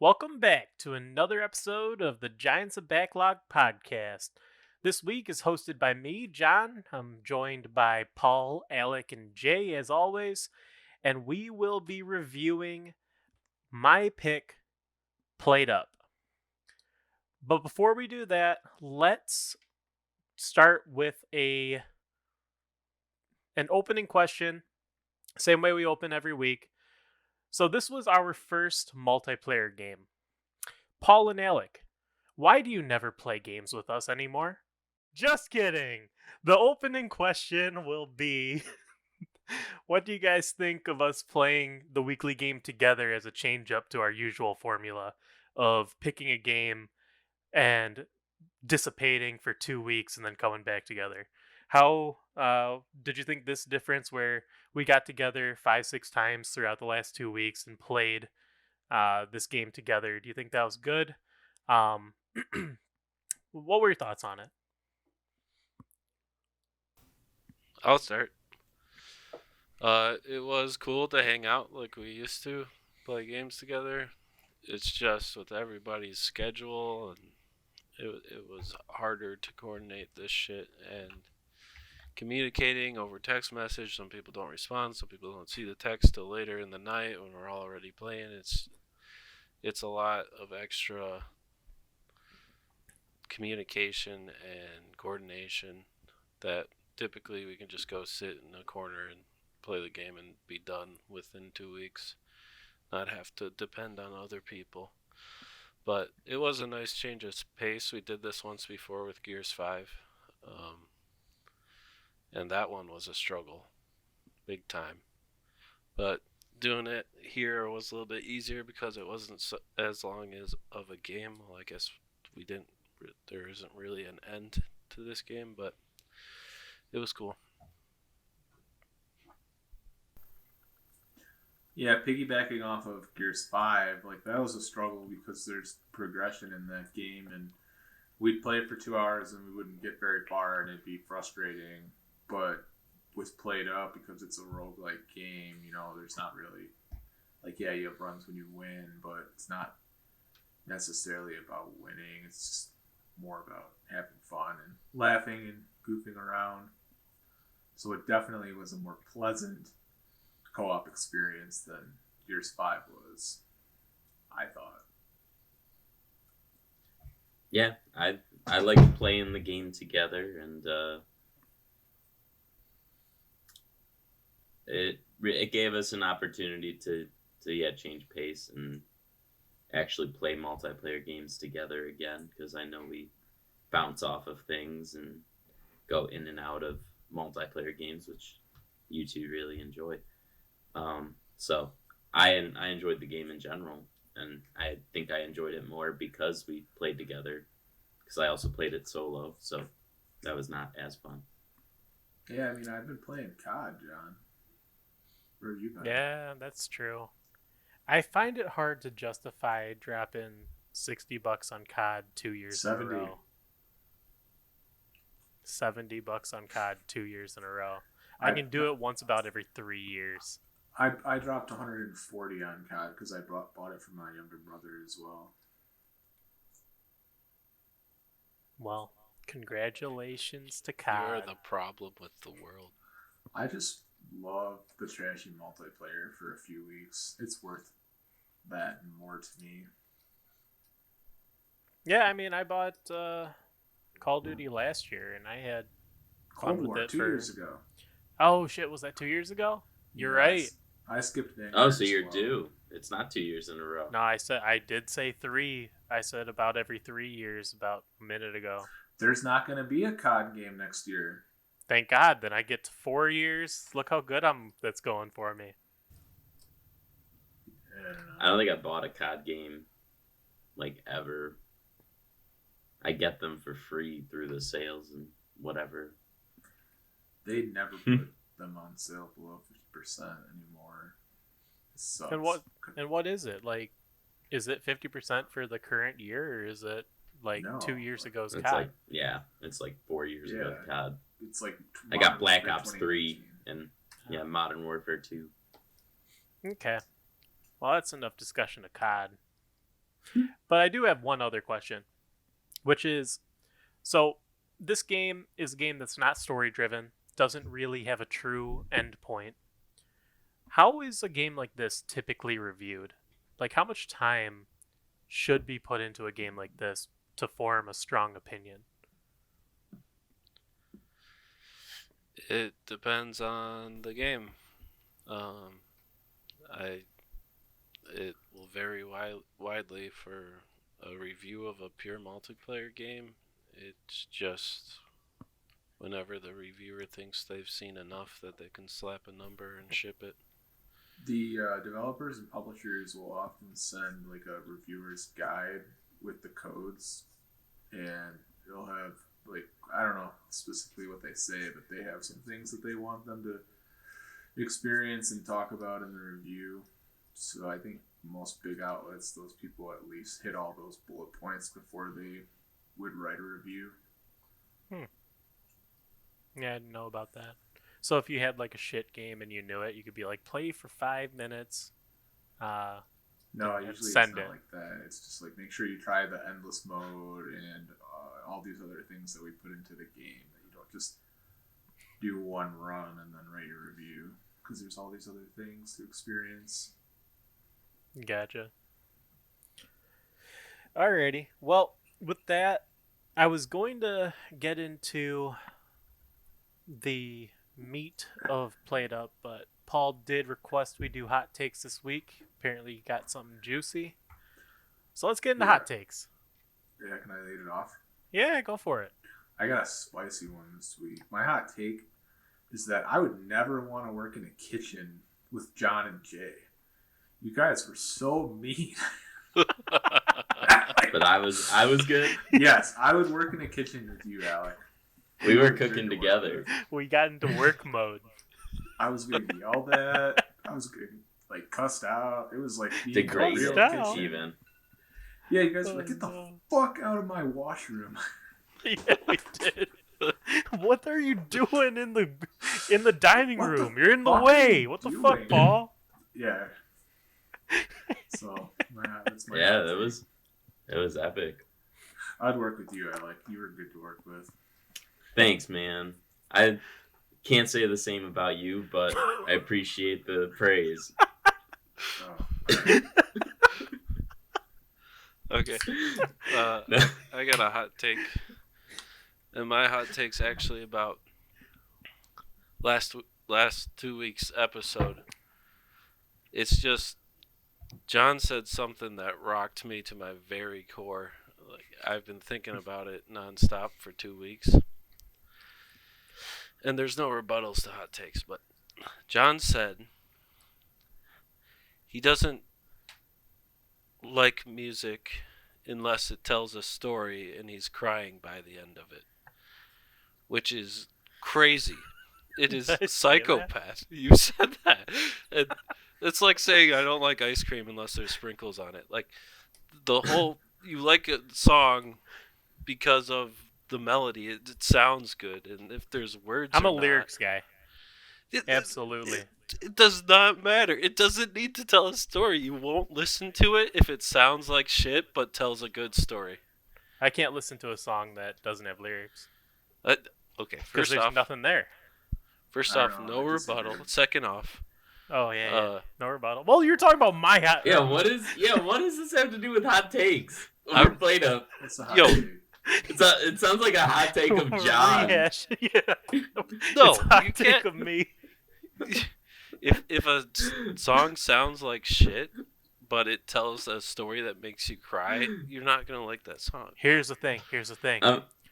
Welcome back to another episode of the Giants of Backlog podcast. This week is hosted by me, John. I'm joined by Paul, Alec, and Jay as always, and we will be reviewing my pick, PlateUp. But before we do that, let's start with an opening question, same way we open every week. So this was our first multiplayer game. Paul and Alec, why do you never play games with us anymore? Just kidding. The opening question will be what do you guys think of us playing the weekly game together as a change up to our usual formula of picking a game and dissipating for 2 weeks and then coming back together? How did you think this difference where we got together 5-6 times throughout the last 2 weeks and played this game together? Do you think that was good? Um, what were your thoughts on it? I'll start. It was cool to hang out like we used to, play games together. It's just with everybody's schedule, and it was harder to coordinate this shit and communicating over text message. Some people don't respond. Some people don't see the text till later in the night when we're already playing. It's a lot of extra communication and coordination that typically we can just go sit in a corner and play the game and be done within 2 weeks, not have to depend on other people. But it was a nice change of pace. We did this once before with Gears 5, and that one was a struggle, big time. But doing it here was a little bit easier because it wasn't as long as of a game. Well, I guess there isn't really an end to this game, but it was cool. Yeah, piggybacking off of Gears 5, like that was a struggle because there's progression in that game, and we'd play it for 2 hours and we wouldn't get very far and it'd be frustrating. But with PlateUp, because it's a roguelike game, there's not really, like, yeah, you have runs when you win, but it's not necessarily about winning. It's just more about having fun and laughing and goofing around. So it definitely was a more pleasant co-op experience than Gears 5 was, I thought. Yeah, I like playing the game together, and it gave us an opportunity to change pace and actually play multiplayer games together again, because I know we bounce off of things and go in and out of multiplayer games, which you two really enjoy. So I enjoyed the game in general, and I think I enjoyed it more because we played together, because I also played it solo, so that was not as fun. Yeah, I mean, I've been playing COD, John. Where have you been? Yeah, that's true. I find it hard to justify dropping $60 on COD 2 years 70. in a row. $70 on COD 2 years in a row. I can do it once about every 3 years. I dropped 140 on COD because I bought it from my younger brother as well. Well, congratulations to COD. You're the problem with the world. I just love the trashy multiplayer for a few weeks. It's worth that and more to me. Yeah, I mean, I bought Call of Duty last year, and I had fun Cold with War it 2 years ago. Oh shit, was that 2 years ago? You're right. I skipped Vanguard. Oh, so you're due. It's not 2 years in a row. No, I did say 3. I said about every 3 years about a minute ago. There's not going to be a COD game next year. Thank God. Then I get to 4 years. Look how good that's going for me. I don't think I bought a COD game like ever. I get them for free through the sales and whatever. They never put them on sale below 50% anymore. It sucks. And what is it? Like, is it 50% for the current year, or is it like 2 years ago's COD? It's like 4 years ago COD. It's like I got Black Ops 3 and Modern Warfare 2. Okay. Well, that's enough discussion of COD. But I do have one other question, which is, so this game is a game that's not story driven, doesn't really have a true end point. How is a game like this typically reviewed? Like, how much time should be put into a game like this to form a strong opinion? It depends on the game. Um, I it will vary widely for a review of a pure multiplayer game. It's just whenever the reviewer thinks they've seen enough that they can slap a number and ship it. The developers and publishers will often send like a reviewer's guide with the codes, and it'll have like, I don't know specifically what they say, but they have some things that they want them to experience and talk about in the review. So I think most big outlets, those people at least hit all those bullet points before they would write a review. Yeah, I didn't know about that. So if you had like a shit game and you knew it, you could be like, play for 5 minutes. No, and usually send it's not it. like that. It's just like, make sure you try the endless mode and all these other things that we put into the game. That you don't just do one run and then write your review, because there's all these other things to experience. Gotcha. Alrighty. Well, with that, I was going to get into the meat of PlateUp, but Paul did request we do hot takes this week. Apparently, he got something juicy. So let's get into hot takes. Yeah, can I lead it off? Yeah, go for it. I got a spicy one this week. My hot take is that I would never want to work in a kitchen with John and Jay. You guys were so mean. But I was good. Yes, I would work in a kitchen with you, Alec. We were You good cooking to work together. with. We got into work mode. I was getting yelled at. I was getting like cussed out. It was like being Degraded, real Cussed out? kitchen. even. Yeah, you guys were like, Oh, get the no. fuck out of my washroom. Yeah, we did. What are you doing in the dining What the room? You're in the fuck are way. you What the doing? fuck, Paul? Yeah. So, that's my Yeah, hot take. it was epic. I'd work with you, Alec. You were good to work with. Thanks, man. I can't say the same about you, but I appreciate the praise. Oh. Okay. I got a hot take. And my hot take's actually about last 2 weeks episode. It's just John said something that rocked me to my very core. Like, I've been thinking about it nonstop for 2 weeks. And there's no rebuttals to hot takes, but John said he doesn't like music unless it tells a story and he's crying by the end of it, which is crazy. It is Did I say psychopath. You said that. And it's like saying I don't like ice cream unless there's sprinkles on it. Like, the whole, you like a song because of the melody. It sounds good, and if there's words, I'm or a not, lyrics guy. it- Absolutely. It does not matter. It doesn't need to tell a story. You won't listen to it if it sounds like shit but tells a good story. I can't listen to a song that doesn't have lyrics Okay, because first there's off, nothing there. first I off, don't no know, I disagree. rebuttal. Second off, Oh yeah, yeah. Uh, No rebuttal. Well, you're talking about my hot. Yeah, what does this have to do with hot takes? I- Over PlateUp. It's a hot Yo. take. It sounds like a hot take of John. Rehash. Yeah. No, It's a hot you take can't- of me. if a song sounds like shit, but it tells a story that makes you cry, you're not gonna like that song. Here's the thing.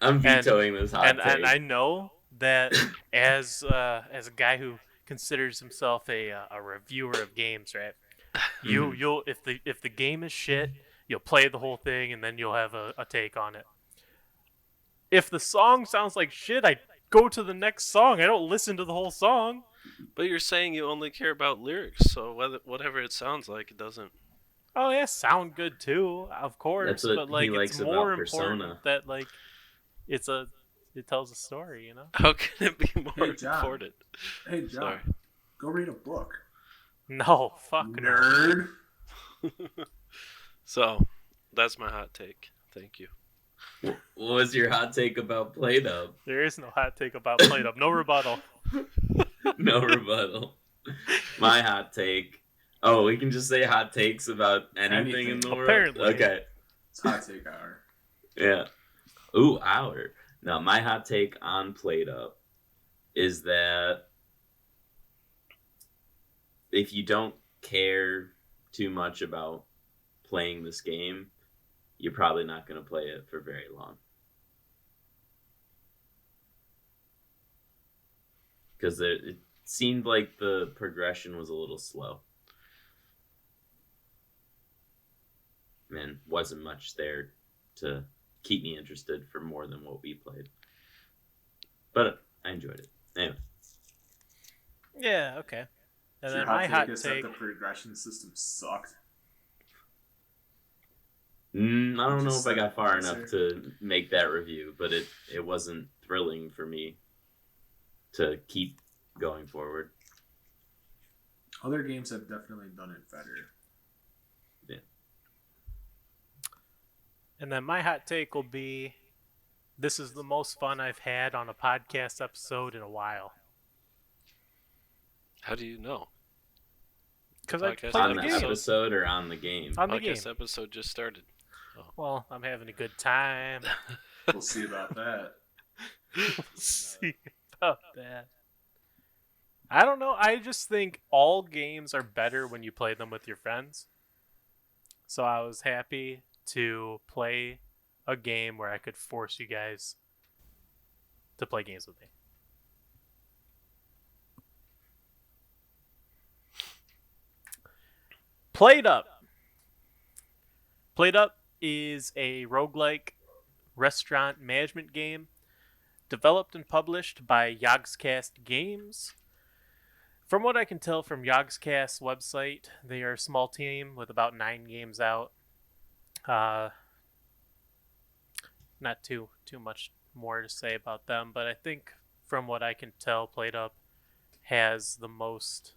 I'm vetoing this hot and take. and I know that as a guy who considers himself a reviewer of games, right? You'll if the game is shit, you'll play the whole thing and then you'll have a take on it. If the song sounds like shit, I go to the next song. I don't listen to the whole song. But you're saying you only care about lyrics, so whatever it sounds like, it doesn't. Oh yeah, sound good too, of course. That's what but like he likes it's about more Persona. important that like it tells a story, you know? How can it be more Hey, John. important? Hey, John, Sorry. go read a book. No, fuck no. Nerd. So, That's my hot take. Thank you. What was your hot take about PlateUp? There is no hot take about PlateUp. No rebuttal. No rebuttal. My hot take. Oh, we can just say hot takes about anything in the world? Apparently. Okay. It's hot take hour. Yeah. Ooh, hour. Now, my hot take on PlateUp is that if you don't care too much about playing this game, you're probably not going to play it for very long. Because it seemed like the progression was a little slow. And wasn't much there to keep me interested for more than what we played. But I enjoyed it. Anyway. Yeah, okay. And Your then my hot is take. that the progression system sucked. I don't know Just if I got far answer. enough to make that review, but it wasn't thrilling for me to keep going forward. Other games have definitely done it better. Yeah. And then my hot take will be, this is the most fun I've had on a podcast episode in a while. How do you know? Because I Podcast played On the the game. episode or on the game? On the game. Podcast episode just started. Well, I'm having a good time. We'll see about that. We'll see about that. I don't know. I just think all games are better when you play them with your friends. So I was happy to play a game where I could force you guys to play games with me. PlateUp. PlateUp is a roguelike restaurant management game developed and published by Yogscast Games. From what I can tell from Yogscast's website, they are a small team with about 9 games out. Not too much more to say about them, but I think from what I can tell, PlateUp has the most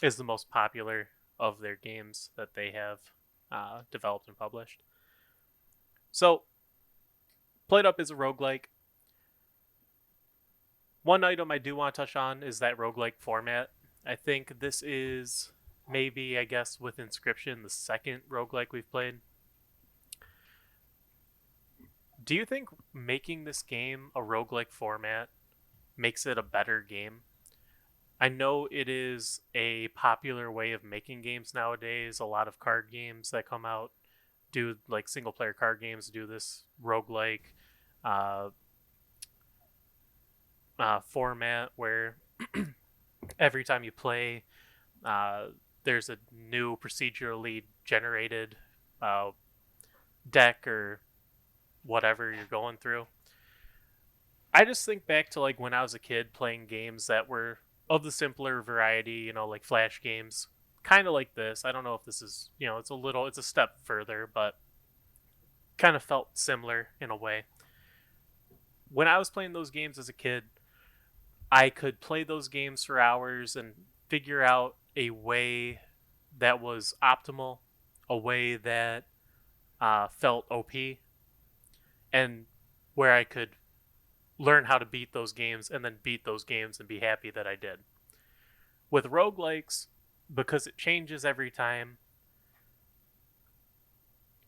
is the most popular of their games that they have developed and published. So, PlateUp is a roguelike. One item I do want to touch on is that roguelike format. I think this is maybe, I guess, with Inscription, the second roguelike we've played. Do you think making this game a roguelike format makes it a better game? I know it is a popular way of making games nowadays. A lot of card games that come out do, like single player card games, do this roguelike format where every time you play, there's a new procedurally generated deck or whatever you're going through. I just think back to like when I was a kid playing games that were of the simpler variety, like Flash games, kind of like this. I don't know if this is, it's a step further, but kind of felt similar in a way. When I was playing those games as a kid, I could play those games for hours and figure out a way that was optimal, a way that felt OP, and where I could learn how to beat those games and then beat those games and be happy that I did. With roguelikes, because it changes every time,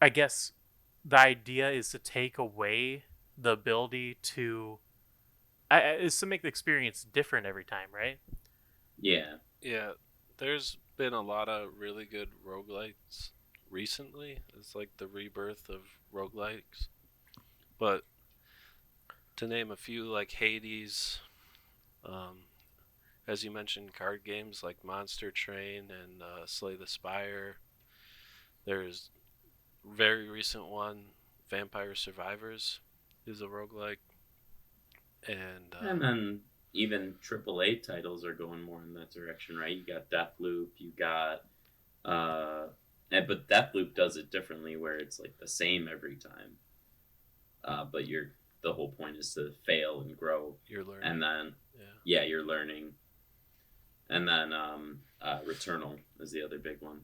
I guess the idea is to take away the ability to is to make the experience different every time, right? Yeah. Yeah, there's been a lot of really good roguelites recently. It's like the rebirth of roguelikes. But to name a few, like Hades, as you mentioned, card games like Monster Train and Slay the Spire. There's a very recent one, Vampire Survivors, is a roguelike. And then even AAA titles are going more in that direction, right? You got Deathloop, you got but Deathloop does it differently where it's like the same every time. But the whole point is to fail and grow. You're learning. And then you're learning. And then Returnal is the other big one.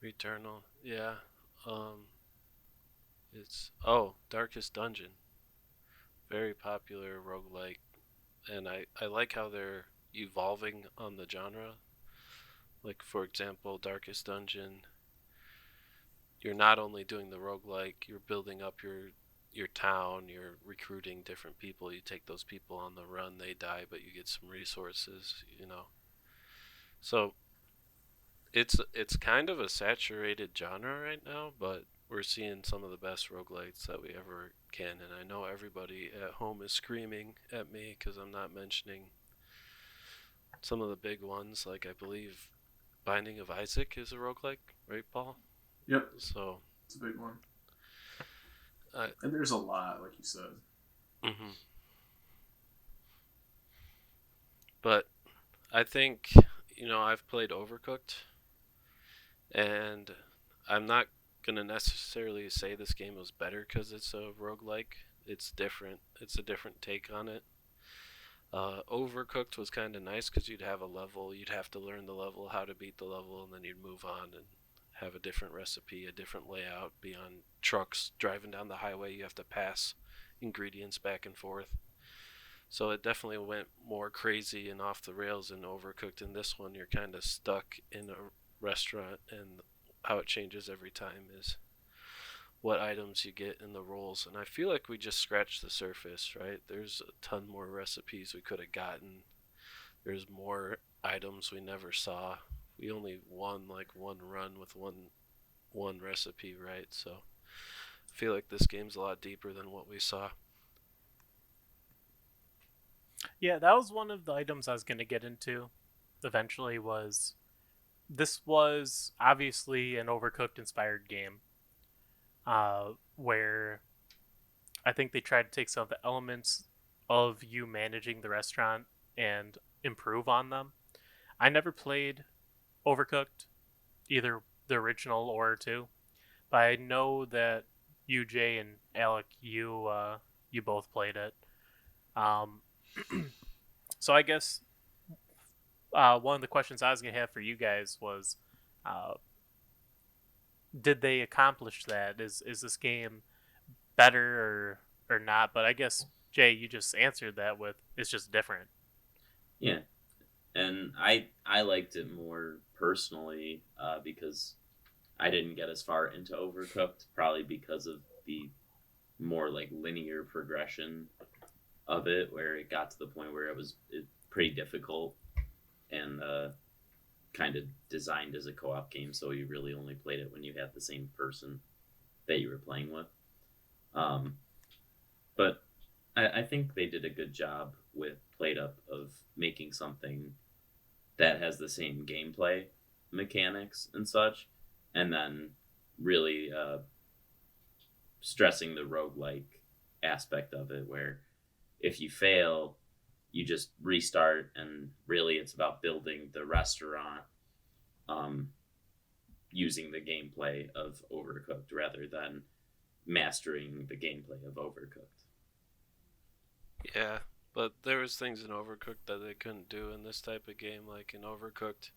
Returnal. Yeah. Um, it's Darkest Dungeon. Very popular roguelike, and I like how they're evolving on the genre. Like for example, Darkest Dungeon, you're not only doing the roguelike, you're building up your town, you're recruiting different people. You take those people on the run, they die, but you get some resources. So it's kind of a saturated genre right now, but we're seeing some of the best roguelites that we ever can, and I know everybody at home is screaming at me because I'm not mentioning some of the big ones. Like I believe Binding of Isaac is a roguelike, right, Paul? Yep, So, it's a big one. uh, And there's a lot, like you said. mhm. But I think I've played Overcooked, and I'm not gonna necessarily say this game was better because it's a roguelike. It's different. It's a different take on it. Overcooked was kind of nice because you'd have a level, you'd have to learn the level, how to beat the level, and then you'd move on and have a different recipe, a different layout. Be on trucks driving down the highway, you have to pass ingredients back and forth. So it definitely went more crazy and off the rails in Overcooked. In this one, you're kind of stuck in a restaurant, and how it changes every time is what items you get in the rolls. And I feel like we just scratched the surface, right? There's a ton more recipes we could have gotten. There's more items we never saw. We only won like one run with one recipe, right? So I feel like this game's a lot deeper than what we saw. Yeah, that was one of the items I was going to get into eventually. Was this was obviously an Overcooked inspired game, where I think they tried to take some of the elements of you managing the restaurant and improve on them. I never played Overcooked, either the original or two, but I know that you, Jay, and Alec, you both played it. Um, so I guess one of the questions I was gonna have for you guys was, uh, did they accomplish that? Is this game better or not? But I guess Jay, you just answered that with it's just different. Yeah, and I liked it more personally because I didn't get as far into Overcooked, probably because of the more like linear progression of it, where it got to the point where pretty difficult and kind of designed as a co-op game, so you really only played it when you had the same person that you were playing with. Um, but I think they did a good job with PlateUp of making something that has the same gameplay mechanics and such, and then really stressing the roguelike aspect of it, where if you fail, you just restart, and really it's about building the restaurant um, using the gameplay of Overcooked rather than mastering the gameplay of Overcooked. Yeah, but there was things in Overcooked that they couldn't do in this type of game. Like in Overcooked,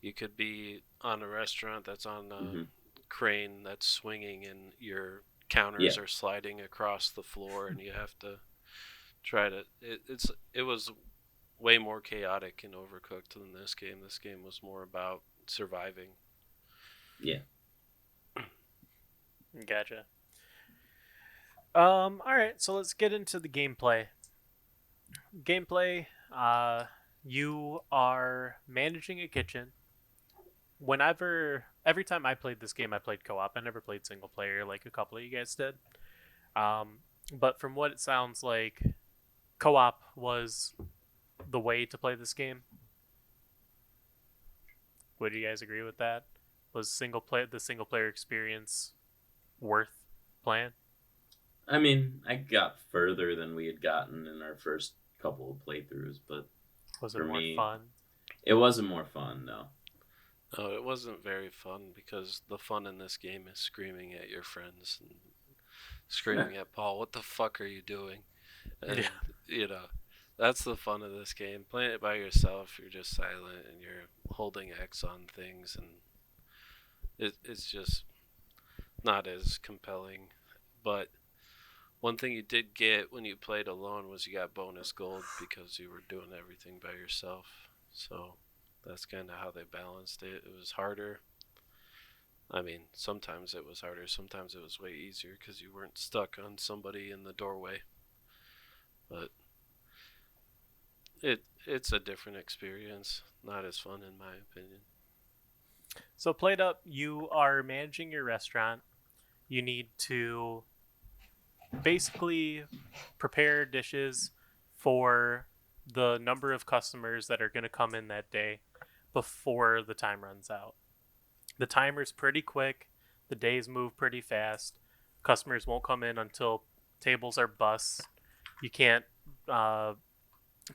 you could be on a restaurant that's on a Mm-hmm. crane that's swinging, and your Yeah, counters are sliding across the floor, and you have to try to. It was way more chaotic in Overcooked than this game. This game was more about surviving. yeah. Gotcha. All right, so let's get into the gameplay. Gameplay. You are managing a kitchen. Every time I played this game, I played co-op. I never played single player like a couple of you guys did. Um, but from what it sounds like, co-op was the way to play this game. Would you guys agree with that? Was the single player experience worth playing? I mean, I got further than we had gotten in our first couple of playthroughs, but Was it for more me, fun? it wasn't more fun, no. No, it wasn't very fun because the fun in this game is screaming at your friends and screaming at Paul, "What the fuck are you doing?" And Yeah. you know, that's the fun of this game. Playing it by yourself, you're just silent and you're holding X on things, and It's just not as compelling. But one thing you did get when you played alone was you got bonus gold because you were doing everything by yourself. So that's kind of how they balanced it. It was harder. I mean, sometimes it was harder, sometimes it was way easier because you weren't stuck on somebody in the doorway. But it's a different experience, not as fun in my opinion. So, PlateUp, you are managing your restaurant. You need to basically prepare dishes for the number of customers that are going to come in that day before the time runs out. The timer's pretty quick, the days move pretty fast. Customers won't come in until tables are bust. You can't uh,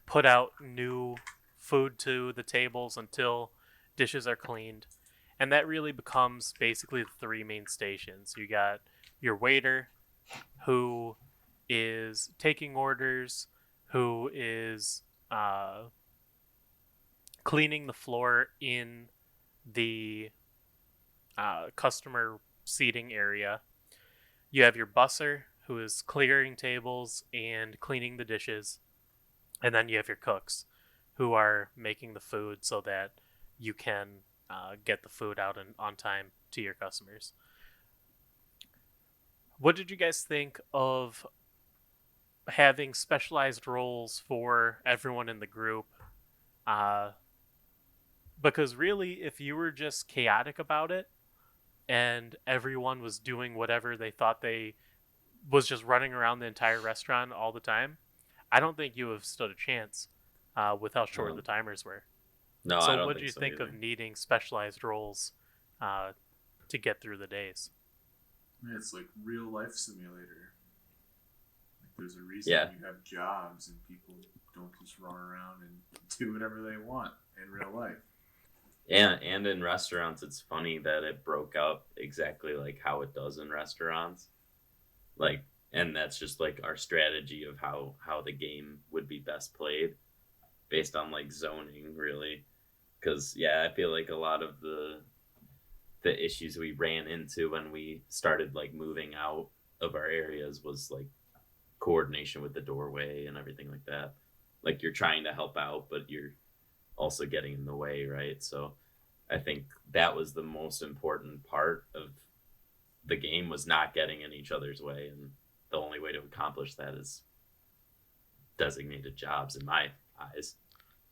put out new food to the tables until dishes are cleaned. And that really becomes basically the three main stations. You got your waiter, who is taking orders, who is cleaning the floor in the customer seating area. You have your busser, who is clearing tables and cleaning the dishes. And then you have your cooks, who are making the food so that you can get the food out on time to your customers. What did you guys think of having specialized roles for everyone in the group? Uh, because really, if you were just chaotic about it and everyone was doing whatever they thought they was just running around the entire restaurant all the time, I don't think you have stood a chance with how short the Um, timers were. no, I So, don't what do think you so think of either. needing specialized roles uh, to get through the days? Man, it's like real life simulator. Like there's a reason Yeah, you have jobs and people don't just run around and do whatever they want in real life. and in restaurants, it's funny that it broke up exactly like how it does in restaurants. Like, and that's just like our strategy of how the game would be best played based on like zoning, really. Because yeah, I feel like a lot of the issues we ran into when we started like moving out of our areas was like coordination with the doorway and everything like that. Like you're trying to help out, but you're also getting in the way, right? So I think that was the most important part of the game was not getting in each other's way, and the only way to accomplish that is designated jobs in my eyes.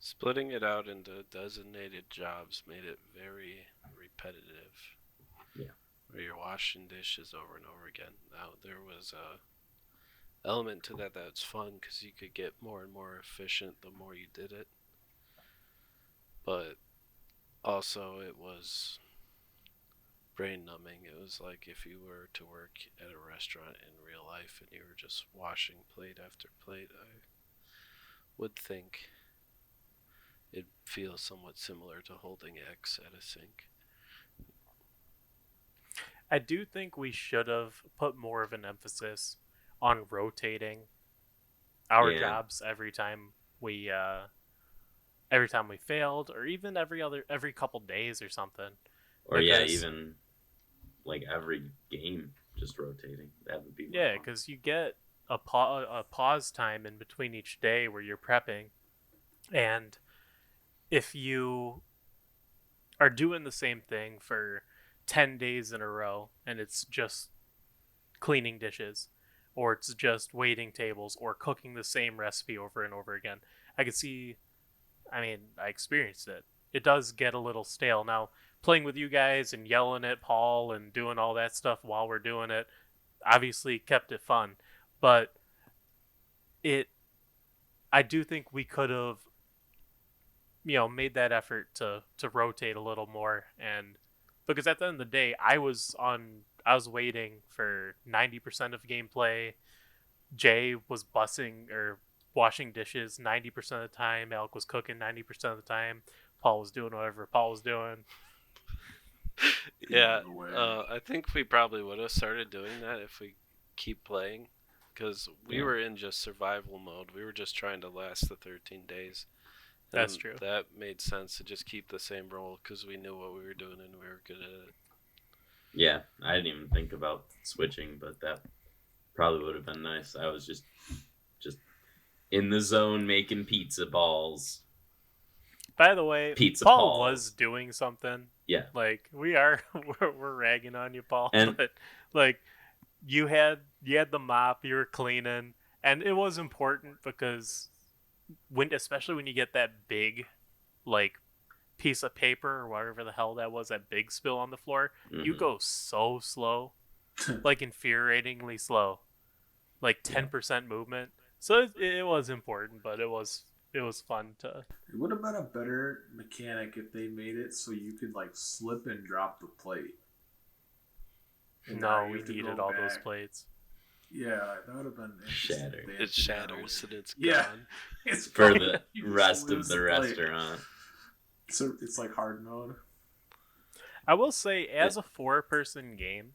Splitting it out into designated jobs made it very repetitive, Yeah. where you're washing dishes over and over again. Now, there was a element to that that's fun because you could get more and more efficient the more you did it, but also it was brain numbing. It was like if you were to work at a restaurant in real life and you were just washing plate after plate, I would think it feels somewhat similar to holding X at a sink. I do think we should have put more of an emphasis on rotating our Yeah. jobs we every time we failed, or even every couple days or something. Or yeah, Because even like every game just rotating. That would be more yeah, fun. because you get a pause time in between each day where you're prepping, and if you are doing the same thing for 10 days in a row, and it's just cleaning dishes, or it's just waiting tables, or cooking the same recipe over and over again, I could see. I mean, I experienced it. It does get a little stale. Now, playing with you guys and yelling at Paul and doing all that stuff while we're doing it obviously kept it fun. But it I do think we could have, made that effort to rotate a little more, and because at the end of the day, I was waiting for 90% of gameplay. Jay was bussing or washing dishes 90% of the time. Alec was cooking 90% of the time. Paul was doing whatever Paul was doing. Getting Yeah, in the way. I think we probably would have started doing that if we keep playing, because we Yeah. were in just survival mode. We were just trying to last the 13 days, That's and true. that made sense to just keep the same role because we knew what we were doing and we were good at it. Yeah, I didn't even think about switching, but that probably would have been nice. I was just in the zone making pizza balls. By the way, Pizza Paul balls. was doing something. Yeah. Like we are, we're ragging on you, Paul. And- but like you had the mop, you were cleaning, and it was important because especially when you get that big, like piece of paper or whatever the hell that was, that big spill on the floor, you Mhm. go so slow, like infuriatingly slow, like 10% movement. So it was important, but it was fun to. It would have been a better mechanic if they made it so you could like slip and drop the plate. And now No, you we have to needed go all those back. plates. Yeah, that would have been interesting Shatter. if they It had shatters and it's Yeah. gone. It's For gone. the You just rest of lose the plate. restaurant. So it's like hard mode. I will say, as a 4-person game,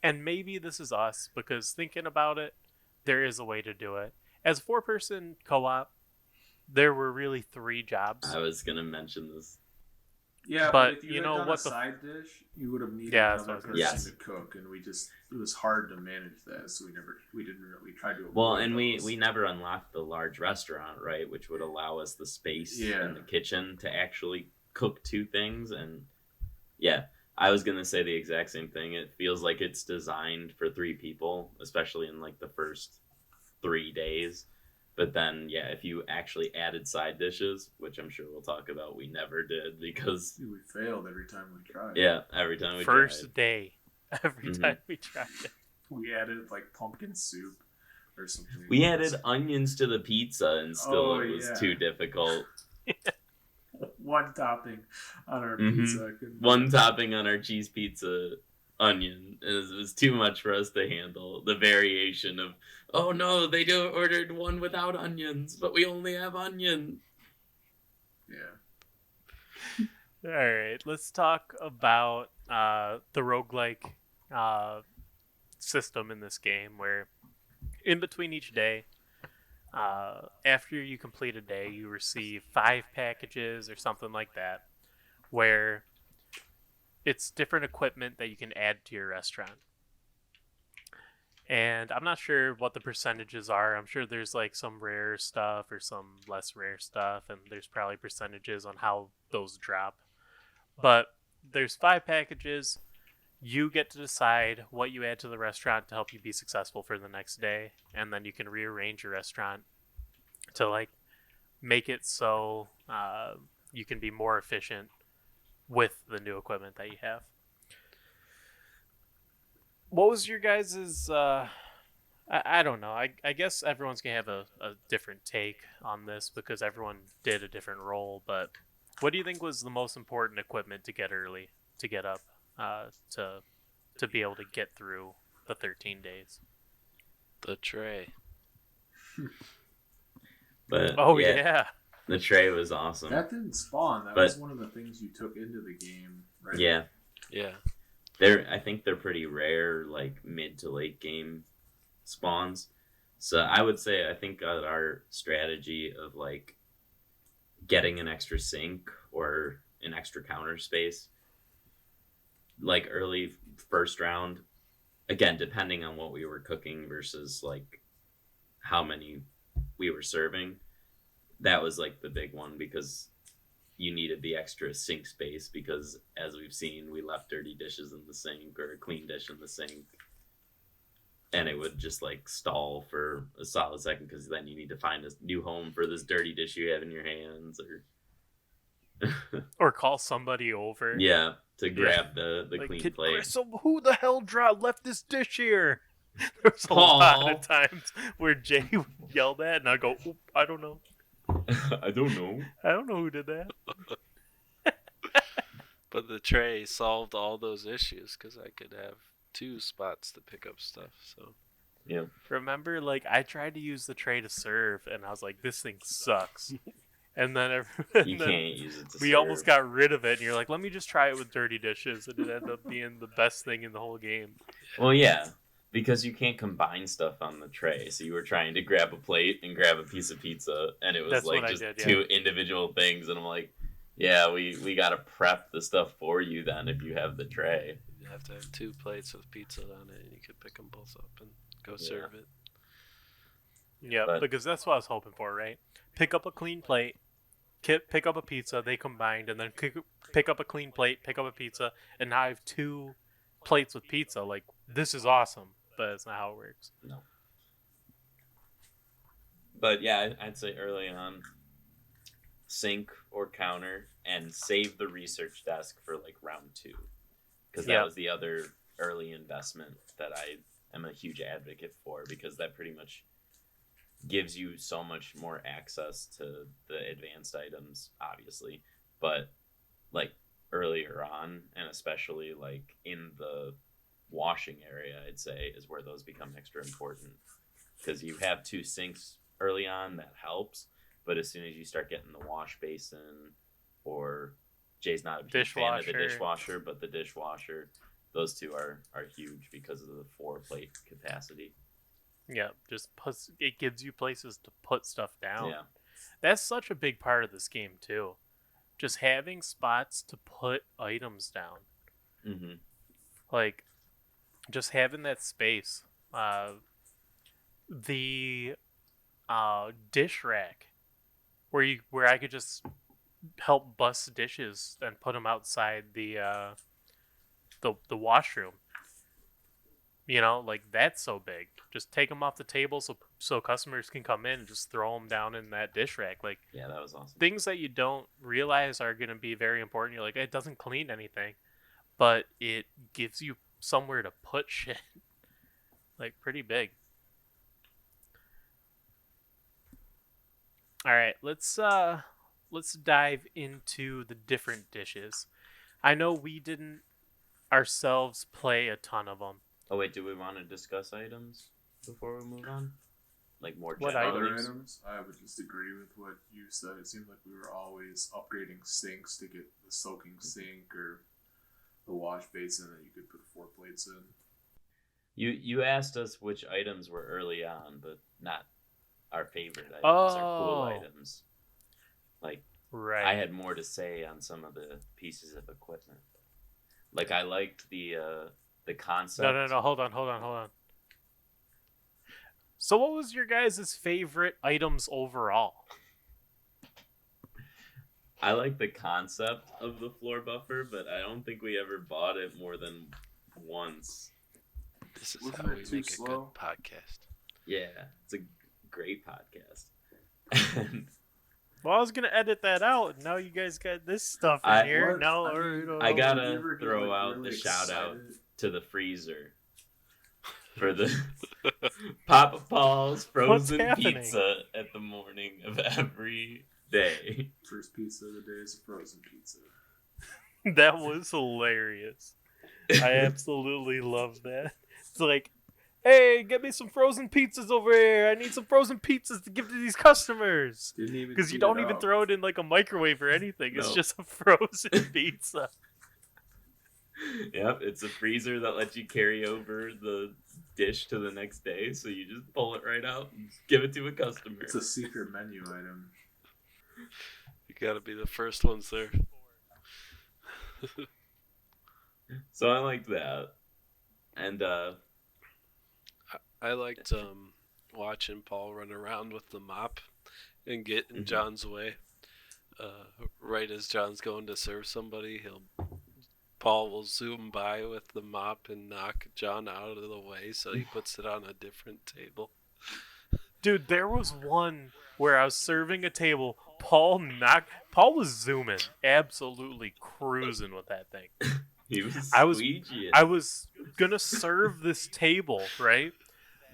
and maybe this is us because thinking about it, there is a way to do it. As a 4-person co-op, there were really 3 jobs. I was gonna mention this. Yeah, But if you had know done what a the- side dish, you would have needed Yeah, that's another what I was person gonna say. to cook, and it was hard to manage that, so we tried to avoid Well, and those. we never unlocked the large restaurant, right, which would allow us the space Yeah. in the kitchen to actually cook 2 things. And yeah, I was gonna say the exact same thing. It feels like it's designed for 3 people, especially in like the first 3 days. But then, yeah, if you actually added side dishes, which I'm sure we'll talk about, we never did because We failed every time we tried. yeah, every time we First tried. day, every Mhm. time we tried it. We added like pumpkin soup or something. We added onions to the pizza and still Oh, it was yeah. too difficult. one topping on our Mhm. pizza. One topping on our cheese pizza, onion. It was too much for us to handle. The variation of, oh no, they ordered one without onions, but we only have onion. Yeah. All right, let's talk about the roguelike system in this game, where in between each day, after you complete a day, you receive 5 packages or something like that, where it's different equipment that you can add to your restaurant. And I'm not sure what the percentages are. I'm sure there's like some rare stuff or some less rare stuff, and there's probably percentages on how those drop. But there's 5 packages. You get to decide what you add to the restaurant to help you be successful for the next day, and then you can rearrange your restaurant to like make it so you can be more efficient with the new equipment that you have. What was your guys's? I don't know. I guess everyone's gonna have a different take on this because everyone did a different role. But what do you think was the most important equipment to get early to get up to be able to get through the 13 days? The tray. But Oh yeah. the tray was awesome. That didn't spawn. That But- was one of the things you took into the game, right? Yeah, Yeah. I think they're pretty rare, like mid to late game spawns. So I would say I think our strategy of like getting an extra sink or an extra counter space, like early first round, again depending on what we were cooking versus like how many we were serving, that was like the big one because you needed the extra sink space because as we've seen we left dirty dishes in the sink or a clean dish in the sink and it would just like stall for a solid second because then you need to find a new home for this dirty dish you have in your hands or Or call somebody over. yeah to grab the Like, clean plate. So who the hell left this dish here? There's a lot Paul. of times where Jay would yell that, and I go, "Oop, I don't know. I don't know. I don't know who did that." But the tray solved all those issues because I could have 2 spots to pick up stuff. So Yeah. Remember, like, I tried to use the tray to serve, and I was like, this thing sucks. And then, You can't use it to we serve. almost got rid of it, and you're like, let me just try it with dirty dishes, and it ended up being the best thing in the whole game. Well, yeah, because you can't combine stuff on the tray. So you were trying to grab a plate and grab a piece of pizza, and it was That's like what I just did, yeah. 2 individual things. And I'm like, yeah, we got to prep the stuff for you then if you have the tray. yeah. have to have 2 plates with pizza on it, and you could pick them both up and go serve it. Yeah, But- because that's what I was hoping for, right? Pick up a clean plate, pick up a pizza, they combined, and then pick up a clean plate, pick up a pizza, and now I have 2 plates with pizza. Like, this is awesome, but that's not how it works. No. But yeah, I'd say early on, sync or counter and save the research desk for like round 2, because that was the other early investment that I am a huge advocate for, because that pretty much gives you so much more access to the advanced items, obviously, but like earlier on, and especially like in the washing area, I'd say is where those become extra important, because you have 2 sinks early on, that helps, but as soon as you start getting the wash basin, or Jay's not a big fan of the dishwasher, but the dishwasher, those 2 are huge because of the 4 plate capacity. Yeah, it gives you places to put stuff down. Yeah. That's such a big part of this game too. Just having spots to put items down. Mm-hmm. Like, just having that space. The dish rack, where I could just help bust dishes and put them outside the washroom. You know, like, that's so big. Just take them off the table so customers can come in and just throw them down in that dish rack. Like, Yeah, that was awesome. things that you don't realize are going to be very important. You're like, it doesn't clean anything, but it gives you somewhere to put shit. Like, pretty big. All right, let's dive into the different dishes. I know we didn't ourselves play a ton of them. Oh wait, do we want to discuss items before we move on? Like more What general Other items? items, I would just agree with what you said. It seemed like we were always upgrading sinks to get the soaking sink or the wash basin that you could put 4 plates in. You asked us which items were early on, but not our favorite items or cool items. Like, Right. I had more to say on some of the pieces of equipment. Like, I liked the concept. No. Hold on. So, what was your guys' favorite items overall? I like the concept of the floor buffer, but I don't think we ever bought it more than once. This is Wasn't how it we too make slow? a good podcast. Yeah, it's a great podcast. Well, I was gonna edit that out, and now you guys got this stuff in I- here. What? Now, I mean, I gotta you ever get, throw like, out really the shout out excited? to the freezer for the Papa Paul's frozen happening? pizza at the morning of every day. First pizza of the day is a frozen pizza. that was hilarious. I absolutely love that. It's like, hey, get me some frozen pizzas over here. I need some frozen pizzas to give to these customers. Didn't even Because you heat don't it even up. throw it in like a microwave or anything. It's No. just a frozen pizza. Yep, it's a freezer that lets you carry over the dish to the next day, so you just pull it right out and give it to a customer. It's a secret menu item. You gotta be the first ones there. So I liked that. And I liked watching Paul run around with the mop and get in Mhm. John's way. Right as John's going to serve somebody, Paul will zoom by with the mop and knock John out of the way, so he puts it on a different table. Dude, there was one where I was serving a table. Paul was zooming, absolutely cruising with that thing. he was I was- squeegeeing. I was gonna serve this table, right?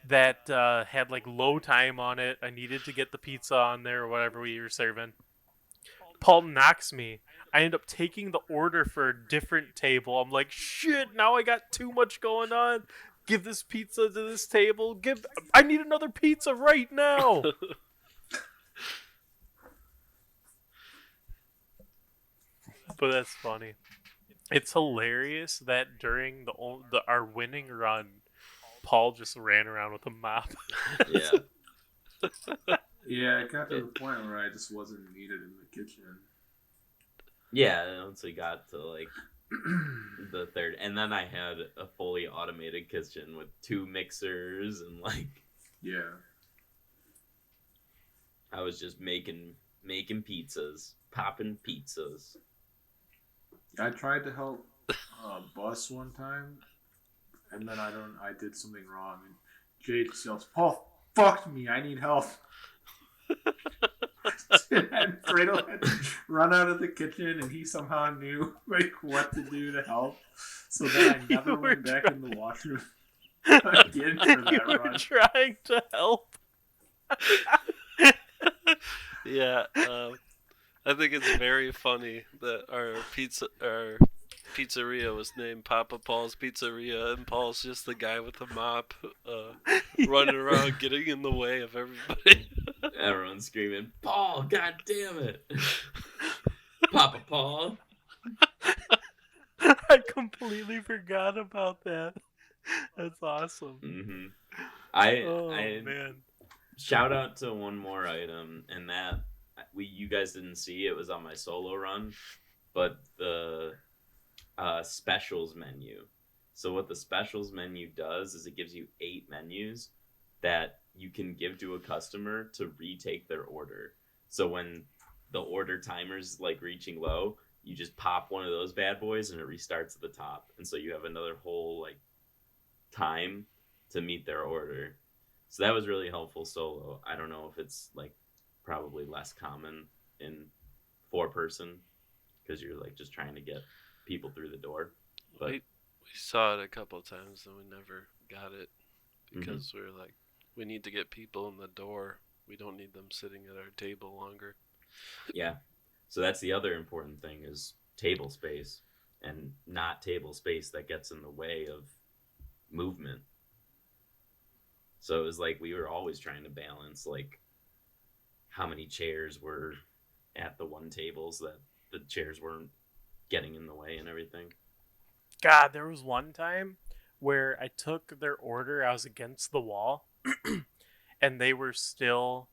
That had like low time on it. I needed to get the pizza on there or whatever we were serving. Paul knocks me. I end up taking the order for a different table. I'm like, shit, now I got too much going on. Give this pizza to this table. I need another pizza right now. But that's funny. It's hilarious that during our winning run, Paul just ran around with a mop. Yeah. Yeah, it got to the point where I just wasn't needed in the kitchen. Yeah, once we got to like the third, and then I had a fully automated kitchen with 2 mixers and like Yeah. I was just making pizzas, popping pizzas. I tried to help Bus one time, and then I did something wrong, and Jade just yells, "Paul, fuck me! I need help!" And Fredo had to run out of the kitchen, and he somehow knew like what to do to help. So then I never You were went back in the washroom again for You that were run. trying to help. Yeah, I think it's very funny that our pizzeria was named Papa Paul's Pizzeria, and Paul's just the guy with the mop, running around getting in the way of everybody. Everyone's screaming, "Paul, god damn it!" Papa Paul. I completely forgot about that. That's awesome. Mm-hmm. Oh I man. shout out to one more item, and that you guys didn't see. It was on my solo run, but the specials menu. So what the specials menu does is it gives you 8 menus that you can give to a customer to retake their order. So when the order timer's like reaching low, you just pop one of those bad boys and it restarts at the top, and so you have another whole like time to meet their order. So that was really helpful solo. I don't know if it's like probably less common in 4-person because you're like just trying to get people through the door. But We saw it a couple times and we never got it because we were like, we need to get people in the door. We don't need them sitting at our table longer. yeah, so that's the other important thing is table space, and not table space that gets in the way of movement. So it was like we were always trying to balance like how many chairs were at the one table so that the chairs weren't getting in the way and everything. God, there was one time where I took their order, I was against the wall, and they were still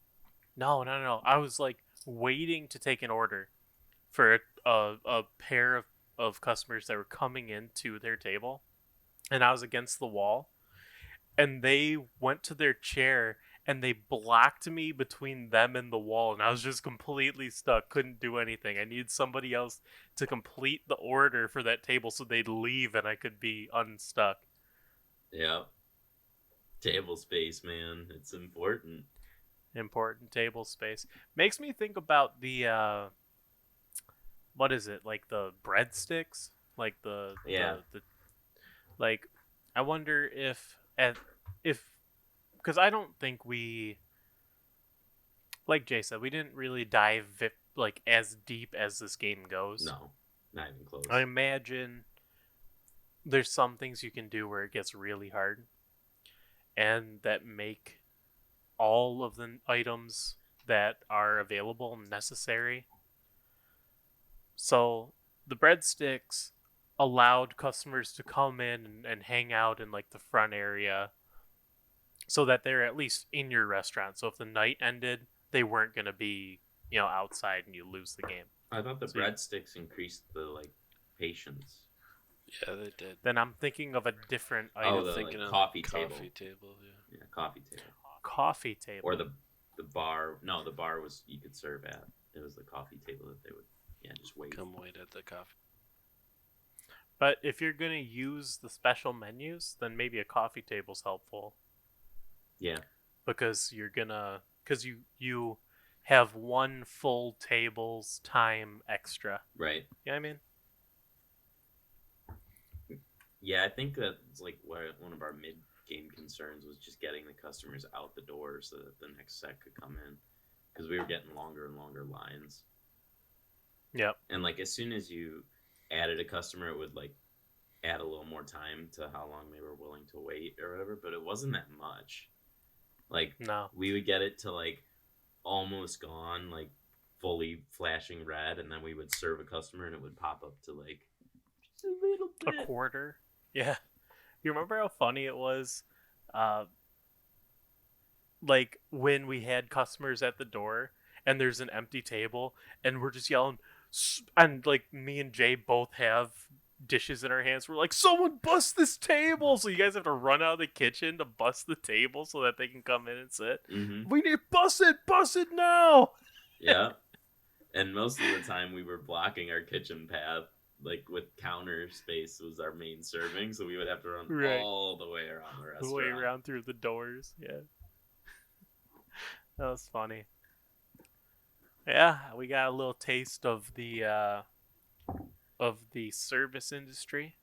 no. I was like waiting to take an order for a pair of customers that were coming into their table, and I was against the wall, and they went to their chair and they blocked me between them and the wall, and I was just completely stuck, couldn't do anything. I needed somebody else to complete the order for that table so they'd leave and I could be unstuck. Yeah, table space, man, it's important. Important table space. Makes me think about the what is it? Like the breadsticks? Like Yeah. the like I wonder if because I don't think we, like Jay said, we didn't really dive like as deep as this game goes. No, not even close. I imagine there's some things you can do where it gets really hard and that make all of the items that are available necessary. So the breadsticks allowed customers to come in and hang out in like the front area so that they're at least in your restaurant. So if the night ended, they weren't going to be, outside and you lose the game. I thought the So breadsticks increased the like patience. Yeah, they did. then I'm thinking of a different item. Oh, the Thinking like, of coffee coffee table. table. Yeah. Yeah, coffee table. Coffee table. Or the bar. No, the bar was you could serve at. It was the coffee table that they would just wait. Come wait at the coffee. But if you're going to use the menus, then maybe a coffee table's helpful. Yeah. Because you have one full table's time extra. Right. You know what I mean? Yeah, I think that's like one of our mid-game concerns was just getting the customers out the door so that the next set could come in, because we were getting longer and longer lines. Yep. And like as soon as you added a customer, it would like add a little more time to how long they were willing to wait or whatever, but it wasn't that much. Like No. we would get it to like almost gone, like fully flashing red, and then we would serve a customer and it would pop up to like just a little bit. A quarter. Yeah. You remember how funny it was? Like when we had customers at the door and there's an empty table and we're just yelling, and like me and Jay both have dishes in our hands. We're like, someone bust this table! So you guys have to run out of the kitchen to bust the table so that they can come in and sit. Mm-hmm. We need bust it now! Yeah. And most of the time we were blocking our kitchen path, like with counter space was our main serving, so we would have to run Right. all the way around the restaurant. The way around through the doors, yeah. That was funny. Yeah, we got a little taste of the service industry.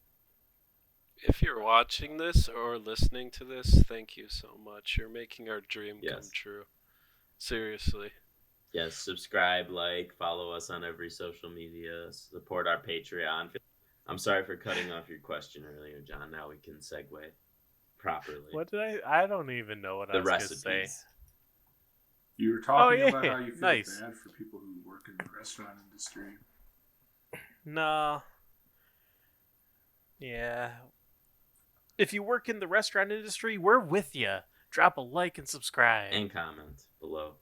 If you're watching this or listening to this, thank you so much. You're making our dream come Yes. true. Seriously. Yes, subscribe, like, follow us on every social media, support our Patreon. I'm sorry for cutting off your question earlier, John. Now we can segue properly. What did I don't even know what I The was recipes. going to say. You were talking yeah, about how you feel nice. bad for people who work in the restaurant industry. No. Yeah. If you work in the restaurant industry, we're with you. Drop a like and subscribe. And comment below.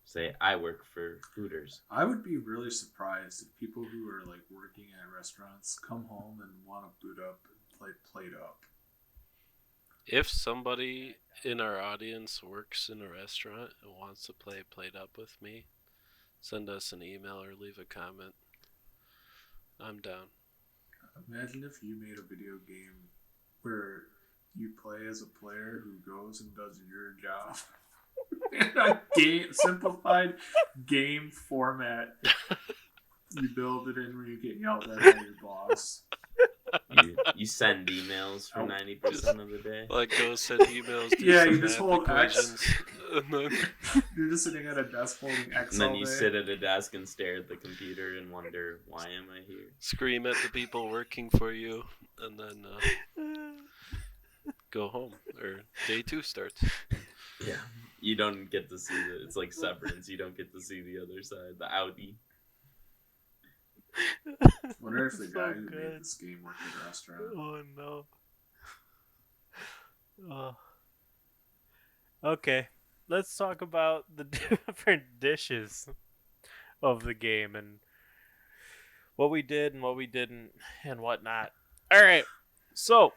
Say, I work for Hooters. I would be really surprised if people who are like working at restaurants come home and want to boot up and play PlateUp. If somebody in our audience works in a restaurant and wants to play PlateUp with me, send us an email or leave a comment. I'm down. Imagine if you made a video game where you play as a player who goes and does your job in a simplified game format. You build it in where you get yelled at by your boss. You send emails for 90% of the day. Like, go send emails to Yeah, some you just math hold X. equations. And then You're just sitting at a desk holding X And then all you day. sit at a desk and stare at the computer and wonder, why am I here? scream at the people working for you, and then go home. Or day 2 starts. Yeah. You don't get to see it's like Severance. You don't get to see the other side, the Audi. Wonder if the So guy who good. made this game worked at a restaurant. Oh no. Oh. Okay, let's talk about the different dishes of the game and what we did and what we didn't and whatnot. All right, so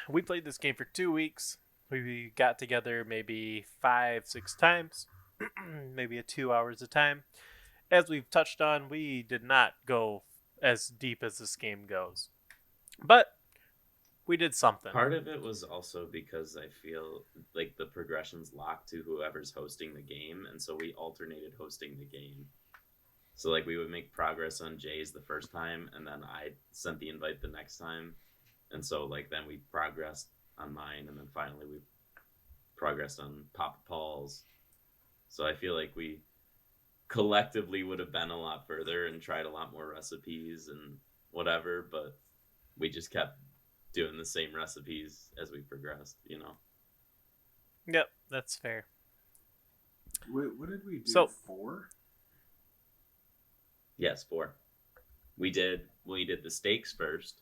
we played this game for 2 weeks. We got together maybe 5-6 times, maybe 2 hours a time. As we've touched on, we did not go as deep as this game goes, but we did something. Part of it was also because I feel like the progression's locked to whoever's hosting the game, and so we alternated hosting the game. So like we would make progress on Jay's the first time, and then I sent the invite the next time, and so like then we progressed on mine, and then finally we progressed on Papa Paul's. So I feel like we collectively would have been a lot further and tried a lot more recipes and whatever, but we just kept doing the same recipes as we progressed, you know. Yep, that's fair. Wait, what did we do? So- 4? Yes, 4. We did the steaks first,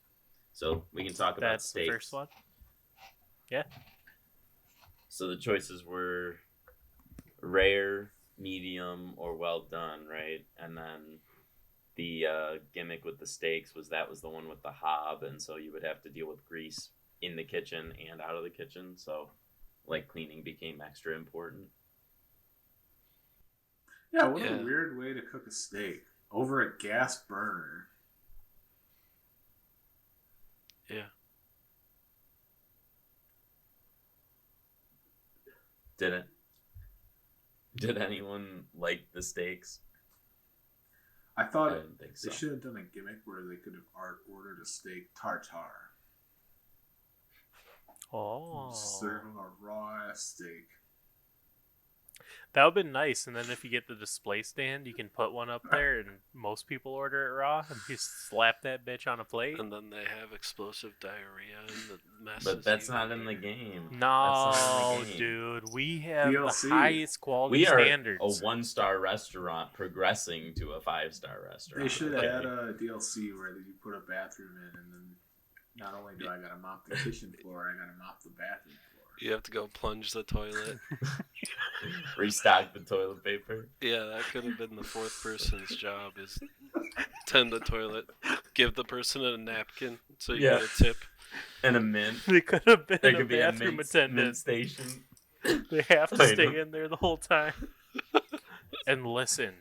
so we can talk about That's steaks. the first one. Yeah. So the choices were rare, medium, or well done, right? And then the gimmick with the steaks was the one with the hob, and so you would have to deal with grease in the kitchen and out of the kitchen, so like cleaning became extra important. Yeah, what Yeah. a weird way to cook a steak. Over a gas burner. Yeah. Did anyone like the steaks? I I thought didn't think so. they should have done a gimmick where they could have ordered a steak tartare. Oh. Just serve them a raw ass steak. That would have been nice. And then if you get the display stand, you can put one up there, and most people order it raw, and you slap that bitch on a plate. And then they have explosive diarrhea and the messes. But that's you not in the make. game. No, That's not in the game. dude, we have DLC. the highest quality We are standards. a 1-star restaurant progressing to a 5-star restaurant. They should okay? add a DLC where you put a bathroom in, and then not only do I gotta mop the kitchen floor, I gotta mop the bathroom floor. You have to go plunge the toilet. Restock the toilet paper. Yeah, that could have been the fourth person's job, is tend the toilet. Give the person a napkin so you Yeah. get a tip. And a mint. They could have been There a could be a bathroom mint attendant. station. They have to Item. stay in there the whole time and listen.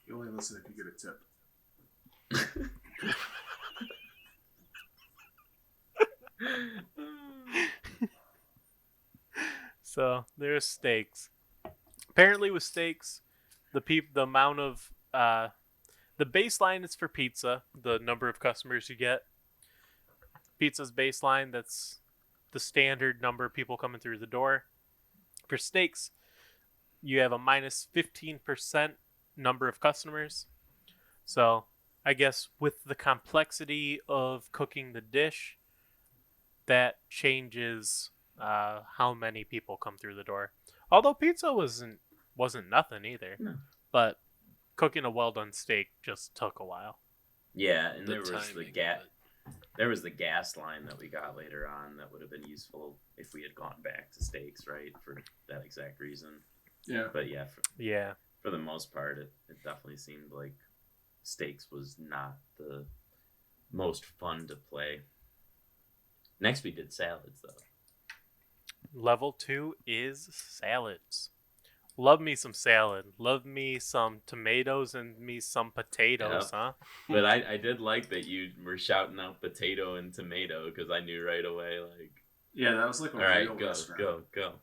You only listen if you get a tip. So there's steaks. Apparently, with steaks, the amount of the baseline is for pizza. The number of customers you get. Pizza's baseline. That's the standard number of people coming through the door. For steaks, you have a minus 15% number of customers. So I guess with the complexity of cooking the dish, that changes how many people come through the door. Although pizza wasn't nothing either, No. but cooking a well done steak just took a while. Yeah, and The there was the timing of gas. it. There was the gas line that we got later on that would have been useful if we had gone back to steaks, right? For that exact reason. Yeah. But yeah, Yeah, for the most part, it definitely seemed like steaks was not the most fun to play. Next, we did salads, though. level 2 is salads. Love me some salad. Love me some tomatoes and me some potatoes, huh? But I did like that you were shouting out potato and tomato because I knew right away, like, Yeah, that was like a all right, real go, restaurant. go.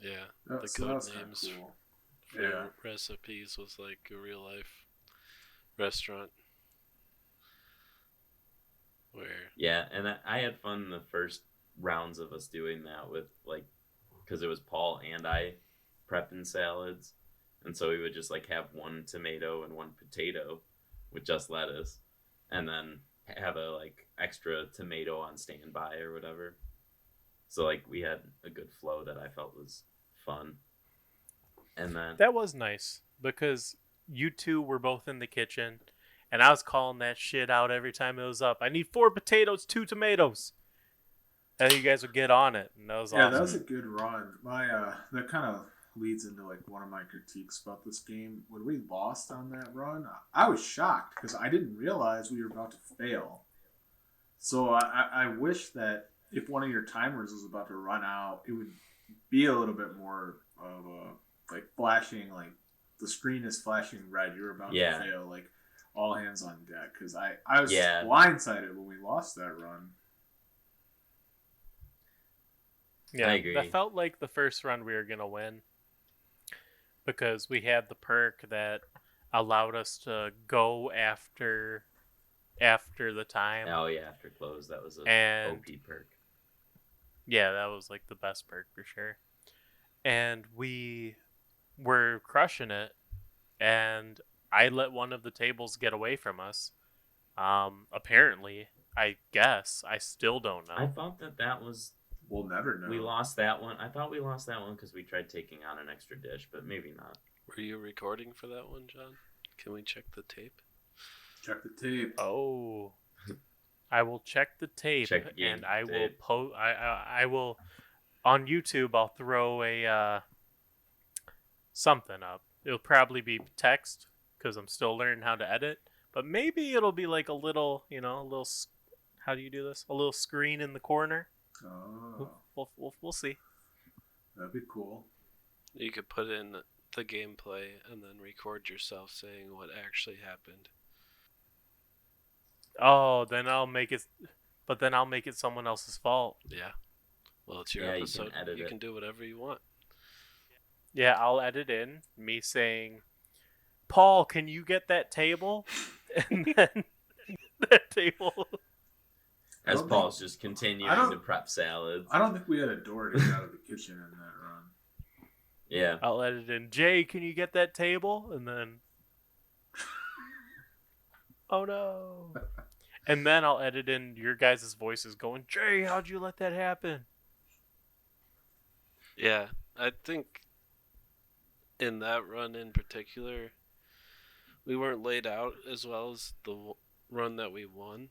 Yeah, That, the so that code was kinda names cool. for Yeah. recipes was like a real life restaurant. Where Yeah, and I had fun the first rounds of us doing that with, like, because it was Paul and I prepping salads. And so we would just, like, have one tomato and one potato with just lettuce. And then have a, like, extra tomato on standby or whatever. So, like, we had a good flow that I felt was fun. And then, That was nice because you two were both in the kitchen and I was calling that shit out every time it was up. I need 4 potatoes, 2 tomatoes. And you guys would get on it, and that was Yeah, awesome. that was a good run. My that kind of leads into like one of my critiques about this game. When we lost on that run, I was shocked because I didn't realize we were about to fail. So I wish that if one of your timers was about to run out, it would be a little bit more of a like flashing, like the screen is flashing red. You're about Yeah. to fail, like all hands on deck. Because I was Yeah. blindsided when we lost that run. Yeah, I agree. that felt like the first run we were gonna win because we had the perk that allowed us to go after the time. oh, yeah, after close, that was a And OP perk. yeah, that was like the best perk for sure. And we were crushing it, and I let one of the tables get away from us. Apparently, I guess I still don't know. I thought that was We'll never know. we lost that one. I thought we lost that one because we tried taking on an extra dish, but maybe not. were you recording for that one, John? Can we check the tape? Check the tape. Oh, I will check the tape, Check the game and I tape. will I will on YouTube. I'll throw a something up. It'll probably be text because I'm still learning how to edit. But maybe it'll be like a little, how do you do this? A little screen in the corner. Oh, We'll see. that'd be cool. You could put in the gameplay and then record yourself saying what actually happened. Oh, then I'll make it, but then I'll make it someone else's fault. Yeah. Well, it's your Yeah, you can episode. edit You it. can do whatever you want. Yeah, I'll edit in me saying, "Paul, can you get that table?" And then that table. As don't Paul's just continuing don't- to prep salads. I don't think we had a door to get out of the kitchen in that run. Yeah. I'll edit in, "Jay, can you get that table?" And then, "Oh no!" And then I'll edit in your guys' voices going, "Jay, how'd you let that happen?" Yeah, I think in that run in particular, we weren't laid out as well as the run that we won.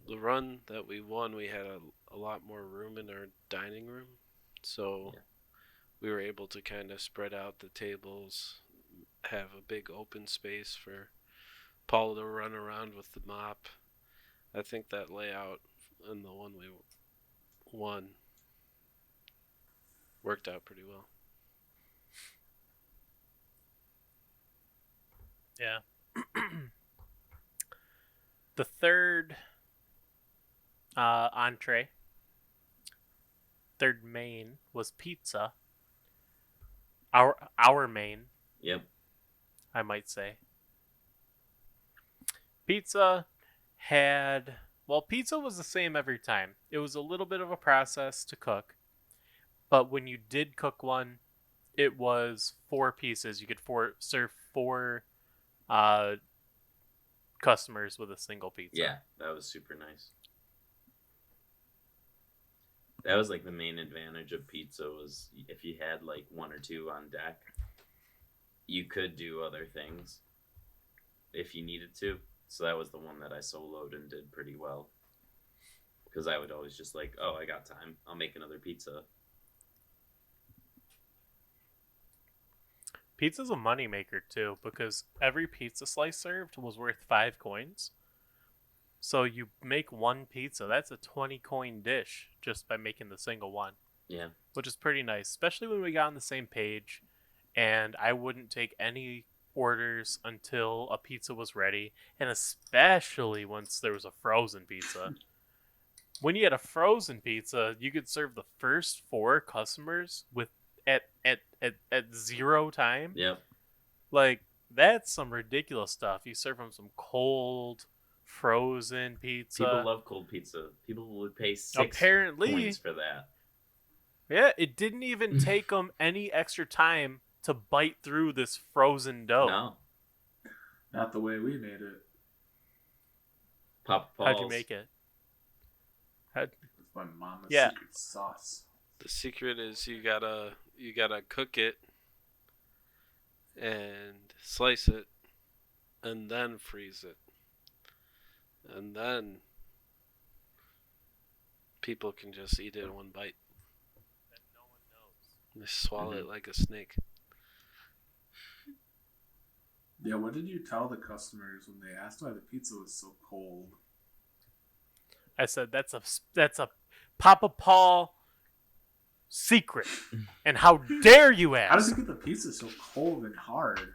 The run that we won, we had a lot more room in our dining room, so Yeah. we were able to kind of spread out the tables have a big open space for Paul to run around with the mop. I think that layout in the one we won worked out pretty well. Yeah. The third entree, third main was pizza. Our main, Yep. I might say. Pizza pizza was the same every time. It was a little bit of a process to cook, but when you did cook one, it was 4 pieces. You could serve 4 customers with a single pizza. Yeah, that was super nice. That was like the main advantage of pizza was if you had like 1 or 2 on deck, you could do other things if you needed to. So that was the one that I soloed and did pretty well. Because I would always just like, oh, I got time. I'll make another pizza. Pizza's a moneymaker too, because every pizza slice served was worth 5 coins. So you make 1 pizza, that's a 20 coin dish just by making the single one. Yeah. Which is pretty nice, especially when we got on the same page and I wouldn't take any orders until a pizza was ready, and especially once there was a frozen pizza. When you had a frozen pizza, you could serve the first 4 customers with at 0 time. Yep. Like, that's some ridiculous stuff. You serve them some cold, frozen pizza. People love cold pizza. People would pay 6 Apparently, coins for that. Yeah, it didn't even take them any extra time to bite through this frozen dough. No. Not the way we made it. Papa Paul's. How'd you make it? With my mama's Yeah. secret sauce. The secret is you gotta cook it and slice it and then freeze it. And then people can just eat it in one bite. And no one knows. They swallow it like a snake. Yeah, what did you tell the customers when they asked why the pizza was so cold? I said that's a Papa Paul secret, and how dare you How does ask? it get the pizza so cold and hard?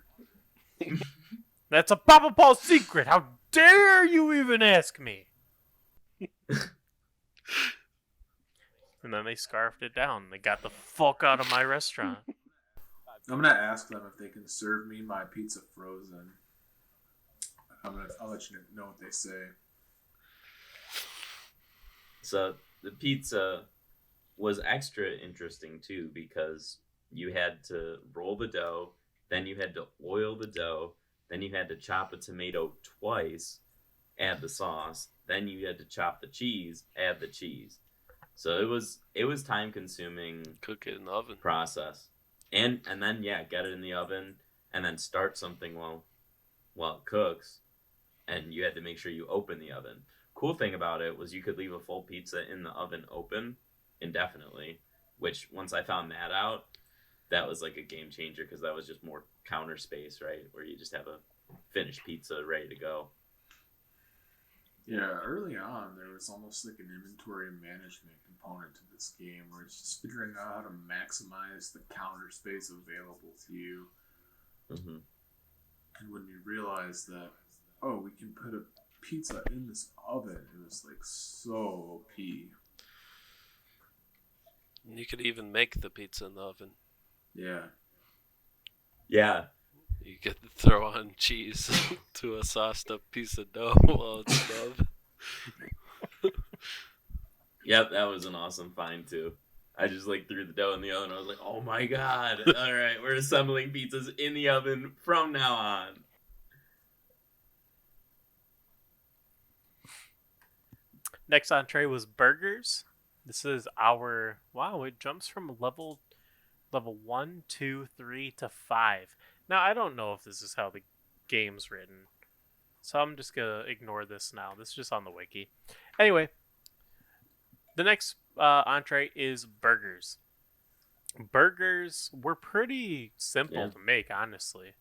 That's a Papa Paul secret. How dare you even ask me? And then they scarfed it down. They got the fuck out of my restaurant. I'm gonna ask them if they can serve me my pizza frozen. I'll let you know what they say. So the pizza was extra interesting too because you had to roll the dough, then you had to oil the dough, then you had to chop a tomato twice, add the sauce, then you had to chop the cheese, add the cheese. So it was time consuming Cook it in the oven. process. And then get it in the oven and then start something while it cooks, and you had to make sure you open the oven. Cool thing about it was you could leave a full pizza in the oven open indefinitely, which once I found that out, that was like a game changer because that was just more counter space, right? Where you just have a finished pizza ready to go. Yeah, early on there was almost like an inventory management component to this game where it's just figuring out how to maximize the counter space available to you. Mm-hmm. And when you realize that, oh, we can put a pizza in this oven, it was like so OP. You could even make the pizza in the oven. Yeah. Yeah. You could throw on cheese to a sauced up piece of dough while it's in the oven. Yep, that was an awesome find too. I just like threw the dough in the oven. I was like, oh my god. All right, we're assembling pizzas in the oven from now on. Next entree was burgers. This is our it jumps from level 1, 2, 3 to 5. Now I don't know if this is how the game's written, so I'm just gonna ignore this now. This is just on the wiki. Anyway, the next entree is burgers. Burgers were pretty simple to make, honestly.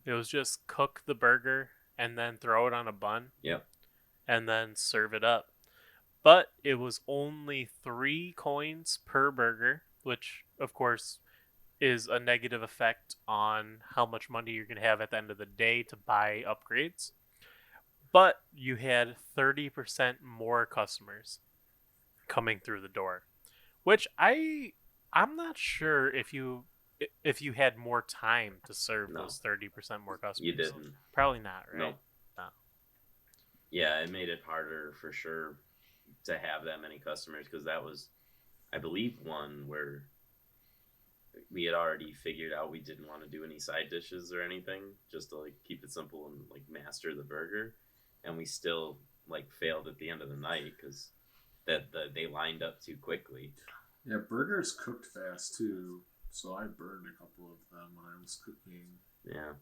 It was just cook the burger and then throw it on a bun Yep. and then serve it up. But it was only 3 coins per burger, which of course is a negative effect on how much money you're going to have at the end of the day to buy upgrades. But you had 30% more customers coming through the door, which I'm not sure if you had more time to serve No. those 30% more customers. You didn't. Probably not, No. right? No. Yeah, it made it harder for sure to have that many customers because that was, I believe, one where we had already figured out we didn't want to do any side dishes or anything, just to like keep it simple and like master the burger, and we still like failed at the end of the night because they lined up too quickly. Yeah, burgers cooked fast too, so I burned a couple of them when I was cooking. Yeah.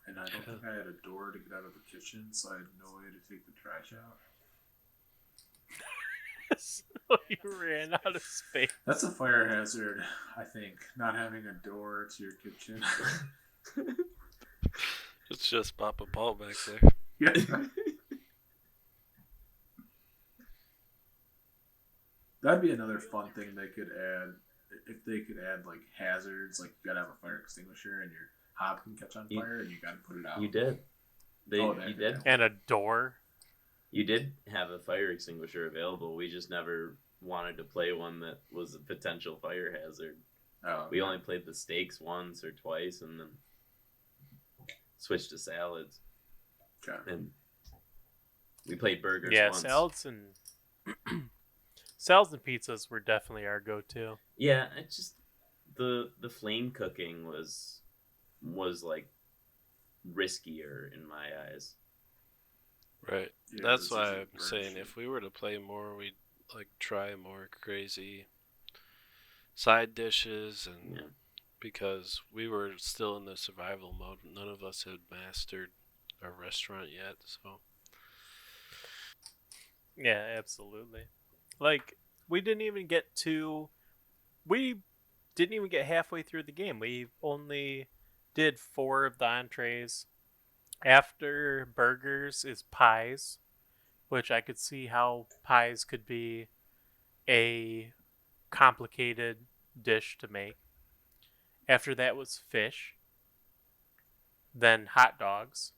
And I don't think I had a door to get out of the kitchen, so I had no way to take the trash out. So you ran out of space. That's a fire hazard, I think, not having a door to your kitchen. It's just Papa Paul back there. Yeah. That'd be another fun thing they could add. If they could add like hazards, like you gotta have a fire extinguisher and your hob can catch on fire and you gotta put it out. You did. You did. And a door. You did have a fire extinguisher available. We just never wanted to play one that was a potential fire hazard. Oh, We only played the steaks once or twice and then switched to salads. okay. And we played burgers Yeah, once. salads and pizzas were definitely our go-to. Yeah, it just the flame cooking was like riskier in my eyes. Right. Yeah, That's this why is a I'm burn saying shit. if we were to play more, we'd like try more crazy side dishes and Yeah. because we were still in the survival mode. None of us had mastered our restaurant yet, so Yeah, absolutely. Like we didn't even get halfway through the game. We only did 4 of the entrees. After burgers is pies, which I could see how pies could be a complicated dish to make. After that was fish, then hot dogs.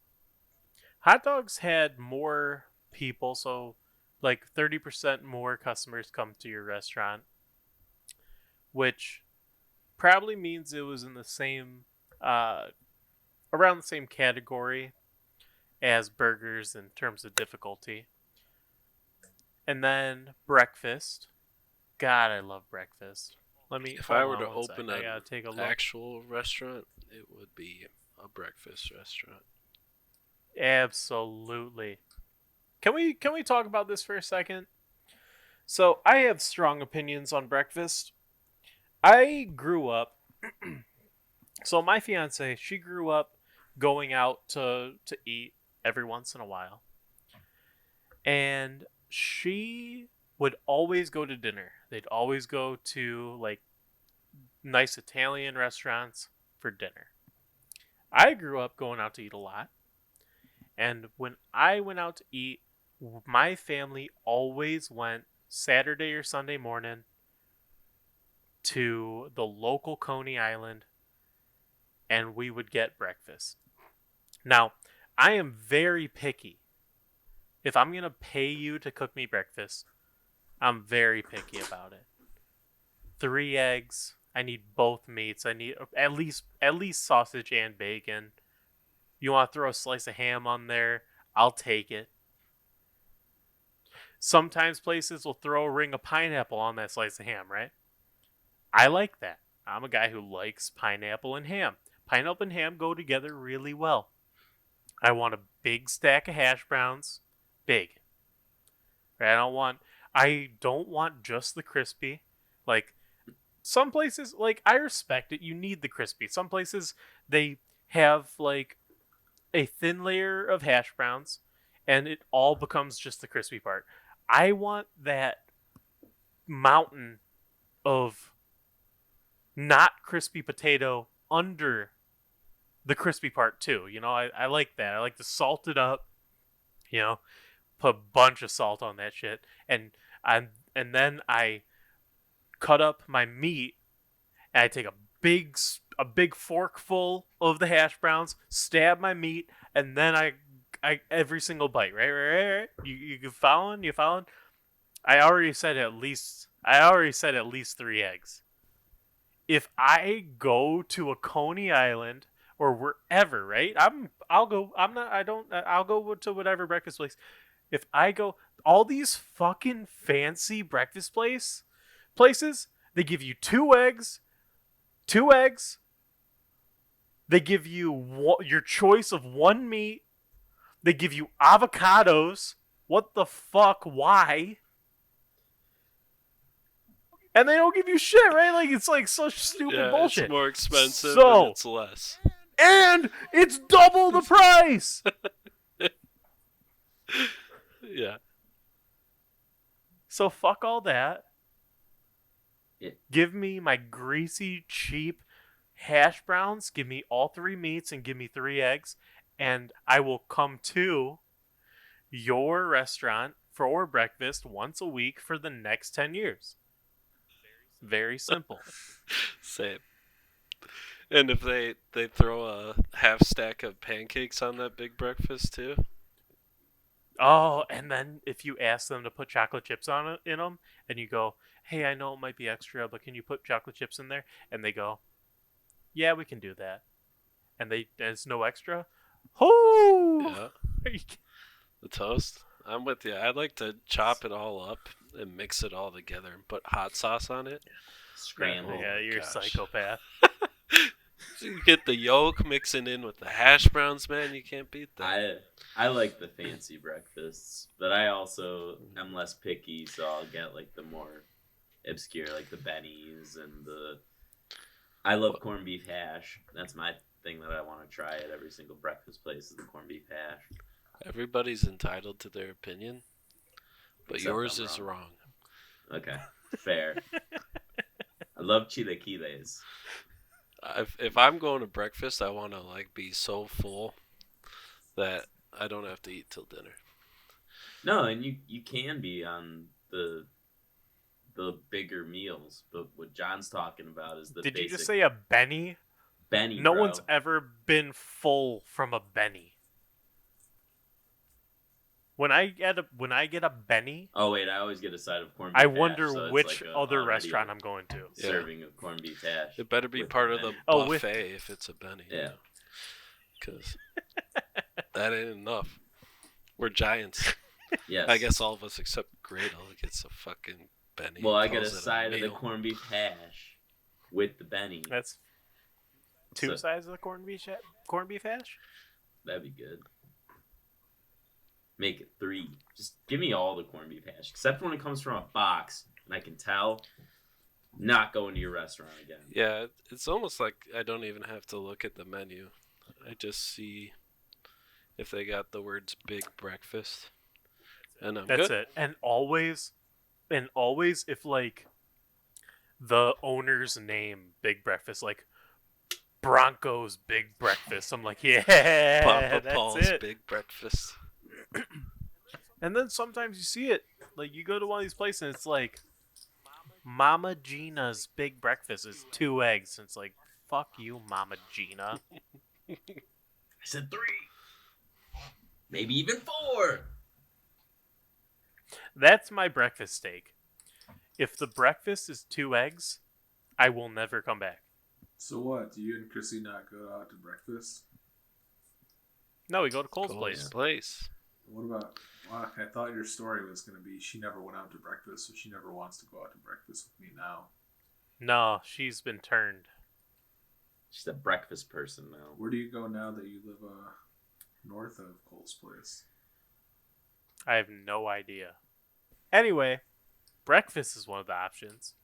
Hot dogs had more people, so like 30% more customers come to your restaurant, which probably means it was in the same around the same category as burgers in terms of difficulty. And then breakfast. God, I love breakfast. Let me. if hold I were on to one sec. open I an gotta take a look. actual restaurant, it would be a breakfast restaurant. Absolutely. Can we talk about this for a second? So I have strong opinions on breakfast. I grew up. So my fiance, she grew up going out to eat every once in a while, and she would always go to dinner. They'd always go to like nice Italian restaurants for dinner. I grew up going out to eat a lot, and when I went out to eat, my family always went Saturday or Sunday morning to the local Coney Island, and we would get breakfast. Now, I am very picky. If I'm going to pay you to cook me breakfast, I'm very picky about it. 3 eggs. I need both meats. I need at least sausage and bacon. You want to throw a slice of ham on there? I'll take it. Sometimes places will throw a ring of pineapple on that slice of ham, right? I like that. I'm a guy who likes pineapple and ham. Pineapple and ham go together really well. I want a big stack of hash browns. Big. Right? I don't want just the crispy. Like some places, like I respect it. You need the crispy. Some places they have like a thin layer of hash browns and it all becomes just the crispy part. I want that mountain of not crispy potato under the crispy part too. I like that. I like to salt it up. You know, put a bunch of salt on that shit, I and then I cut up my meat and I take a big forkful of the hash browns, stab my meat, and then I every single bite. Right. You following? You following? I already said at least 3 eggs. If I go to a Coney Island or wherever, right? I'll go. I'm not. I don't. I'll go to whatever breakfast place. If I go, all these fucking fancy breakfast places, they give you 2 eggs, 2 eggs. They give you your choice of one meat. They give you avocados. What the fuck? Why? And they don't give you shit, right? Like, it's like such stupid bullshit. It's more expensive So, and it's less. And it's double the price. Yeah. So fuck all that. Yeah. Give me my greasy, cheap hash browns. Give me all 3 meats and give me 3 eggs. And I will come to your restaurant for breakfast once a week for the next 10 years. Very simple. Same. And if they throw a half stack of pancakes on that big breakfast too. Oh, and then if you ask them to put chocolate chips in them, and you go, "Hey, I know it might be extra, but can you put chocolate chips in there?" And they go, "Yeah, we can do that." And it's no extra. Oh, Yeah. The toast. I'm with you. I like to chop it all up and mix it all together and put hot sauce on it. Scramble. Yeah, you're a psychopath. So you get the yolk mixing in with the hash browns, man. You can't beat that. I like the fancy breakfasts, but I also am less picky, so I'll get like the more obscure, like the Bennies and I love corned beef hash. That's my thing that I want to try at every single breakfast place is the corned beef hash. Everybody's entitled to their opinion, but Except yours I'm is wrong. Okay, fair. I love chilaquiles. If I'm going to breakfast, I want to like be so full that I don't have to eat till dinner. No, and you can be on the bigger meals, but what John's talking about is the Did basic you just say a Benny? Benny. No bro. one's ever been full from a Benny. When I get a Benny, Oh wait, I always get a side of corned beef I hash, wonder so it's which like other already restaurant a I'm going to. serving of corned beef hash. It better be with part of the Benny. Oh, buffet if it's a Benny. Yeah. Because that ain't enough. We're giants. Yes. I guess all of us except Gradle gets a fucking Benny. Well, I get a Calls it side of the meal. corned beef hash with the Benny. That's 2 So- sides of the corned beef hash. That'd be good. Make it 3. Just give me all the corned beef hash, except when it comes from a box, and I can tell. Not going to your restaurant again. Yeah, it's almost like I don't even have to look at the menu. I just see if they got the words "big breakfast," and I'm That's good. it. And always if like the owner's name Big Breakfast, like Broncos Big Breakfast, I'm like, yeah, Papa that's Paul's it. big breakfast. And then sometimes you see it, like you go to one of these places and it's like Mama Gina's Big Breakfast is 2 eggs. And it's like, fuck you, Mama Gina. I said 3. Maybe even 4. That's my breakfast steak. If the breakfast is 2 eggs, I will never come back. So what? Do you and Chrissy not go out to breakfast? No, we go to Cole's Cole's place. place. What about? Well, I thought your story was going to be she never went out to breakfast, so she never wants to go out to breakfast with me now. No, she's been turned. She's a breakfast person now. Where do you go now that you live north of Cole's place? I have no idea. Anyway, breakfast is one of the options.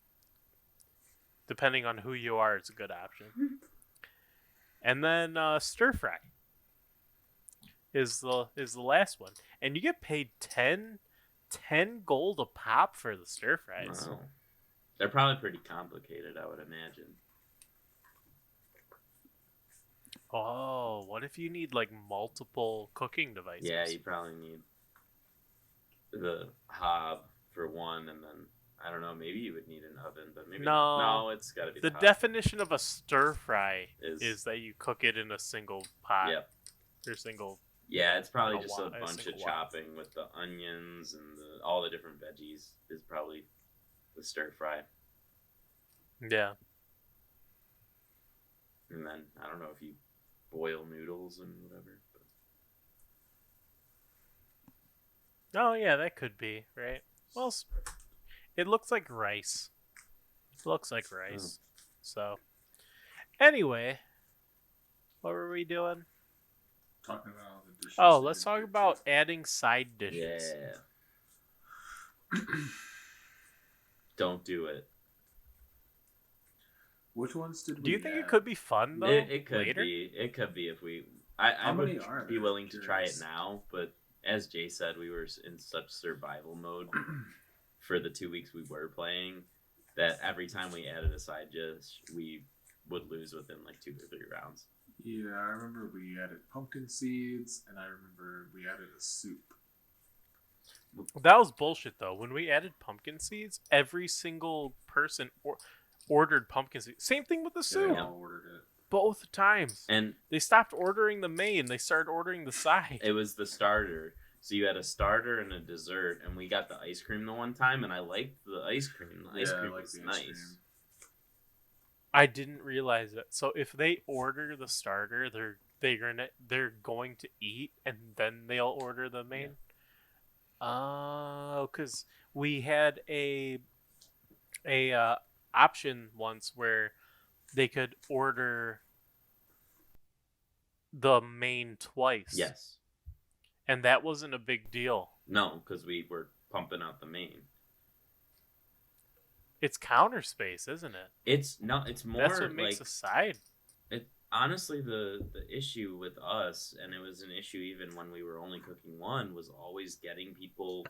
Depending on who you are, it's a good option. And then stir fry is the last one, and you get paid 10 gold a pop for the stir fries. Wow. They're probably pretty complicated, I would imagine. Oh, what if you need like multiple cooking devices? Yeah, you probably need the hob for one, and then I don't know. Maybe you would need an oven, but maybe No. not. No, it's got to be The the hob. definition of a stir fry Is- is that you cook it in a single pot Yep. or single. Yeah, it's probably a just wa- a a bunch of single wok. chopping with the onions and all the different veggies is probably the stir fry. Yeah. And then I don't know if you boil noodles and whatever. But Oh yeah, that could be right. Well, it looks like rice. It looks like rice. So, anyway, what were we doing? Talking about all the dishes. Oh, we let's didn't talk get about to. adding side dishes. yeah, don't do it. Which ones did we? Do you think it add? could be fun though? It could later? be. It could be if we. I How would many are be there? willing to try it Curious. now, but as Jay said, we were in such survival mode for the 2 weeks we were playing that every time we added a side dish, we would lose within like 2 or 3 rounds. Yeah, I remember we added pumpkin seeds, and I remember we added a soup. That was bullshit though. When we added pumpkin seeds, every single person ordered pumpkin seeds. Same thing with the Yeah, soup. they all ordered it. Both times. And They stopped ordering the main. They started ordering the side. it was the starter. So you had a starter and a dessert, and we got the ice cream the one time, and I liked the ice cream. The ice Yeah, I cream like was the ice nice. cream. I didn't realize it. So if they order the starter, they're going to eat and then they'll order the main. Oh, because we had a option once where they could order the main twice. Yes. And that wasn't a big deal. No, because we were pumping out the main. It's counter space, isn't it? It's more That's what makes like a side. it. Honestly, the issue with us, and it was an issue even when we were only cooking one, was always getting people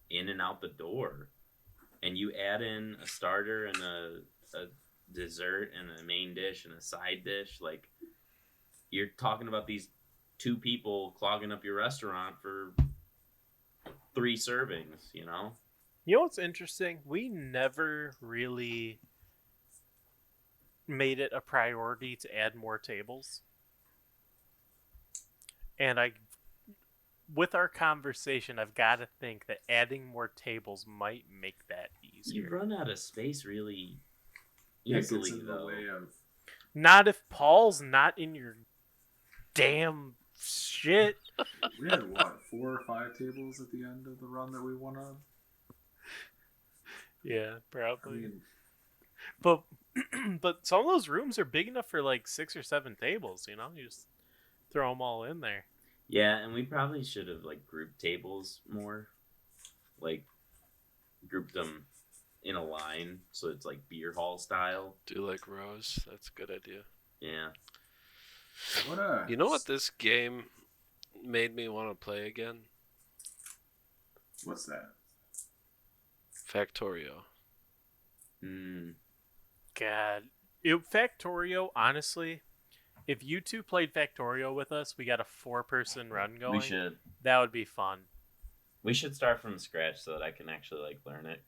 in and out the door. And you add in a starter and a dessert and a main dish and a side dish, like you're talking about these 2 people clogging up your restaurant for 3 servings, you know? You know what's interesting? We never really made it a priority to add more tables. And with our conversation, I've got to think that adding more tables might make that easier. You run out of space really It gets easily, in the though. way of. Not if Paul's not in your damn shit. We had what, 4 or 5 tables at the end of the run that we won on. Yeah, I probably. mean, But but some of those rooms are big enough for like 6 or 7 tables, you know? You just throw them all in there. Yeah, and we probably should have like grouped tables more, like grouped them in a line so it's like beer hall style. Do like rows. That's a good idea. Yeah. You know what this game made me want to play again? What's that? Factorio. God. Factorio, honestly, if you two played Factorio with us, we got a 4-person run going. We should. That would be fun. We should start from scratch so that I can actually like learn it,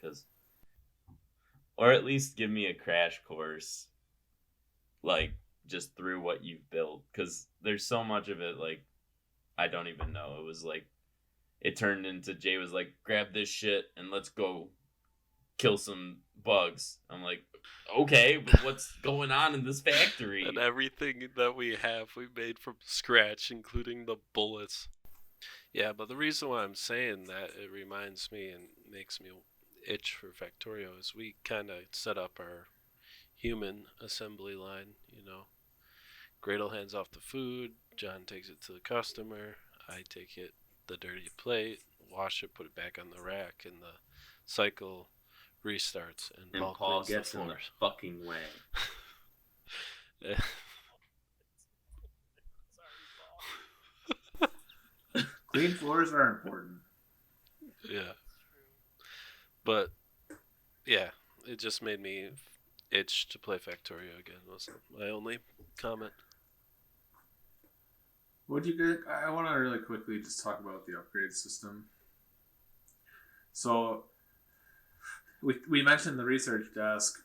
or at least give me a crash course, like just through what you've built, because there's so much of it like I don't even know. It was like it turned into Jay was like, grab this shit and let's go kill some bugs. I'm like, okay, but what's going on in this factory? And everything that we have, we made from scratch, including the bullets. Yeah, but the reason why I'm saying that, it reminds me and makes me itch for Factorio, is we kind of set up our human assembly line, you know. Gradle hands off the food, John takes it to the customer, I take it, the dirty plate, wash it, put it back on the rack, and the cycle restarts. And And Paul Paul cleans gets the in the floors. fucking way. Clean floors are important. Yeah. But, yeah, it just made me itch to play Factorio again, was my only comment. What do you get? I want to really quickly just talk about the upgrade system. So we mentioned the research desk.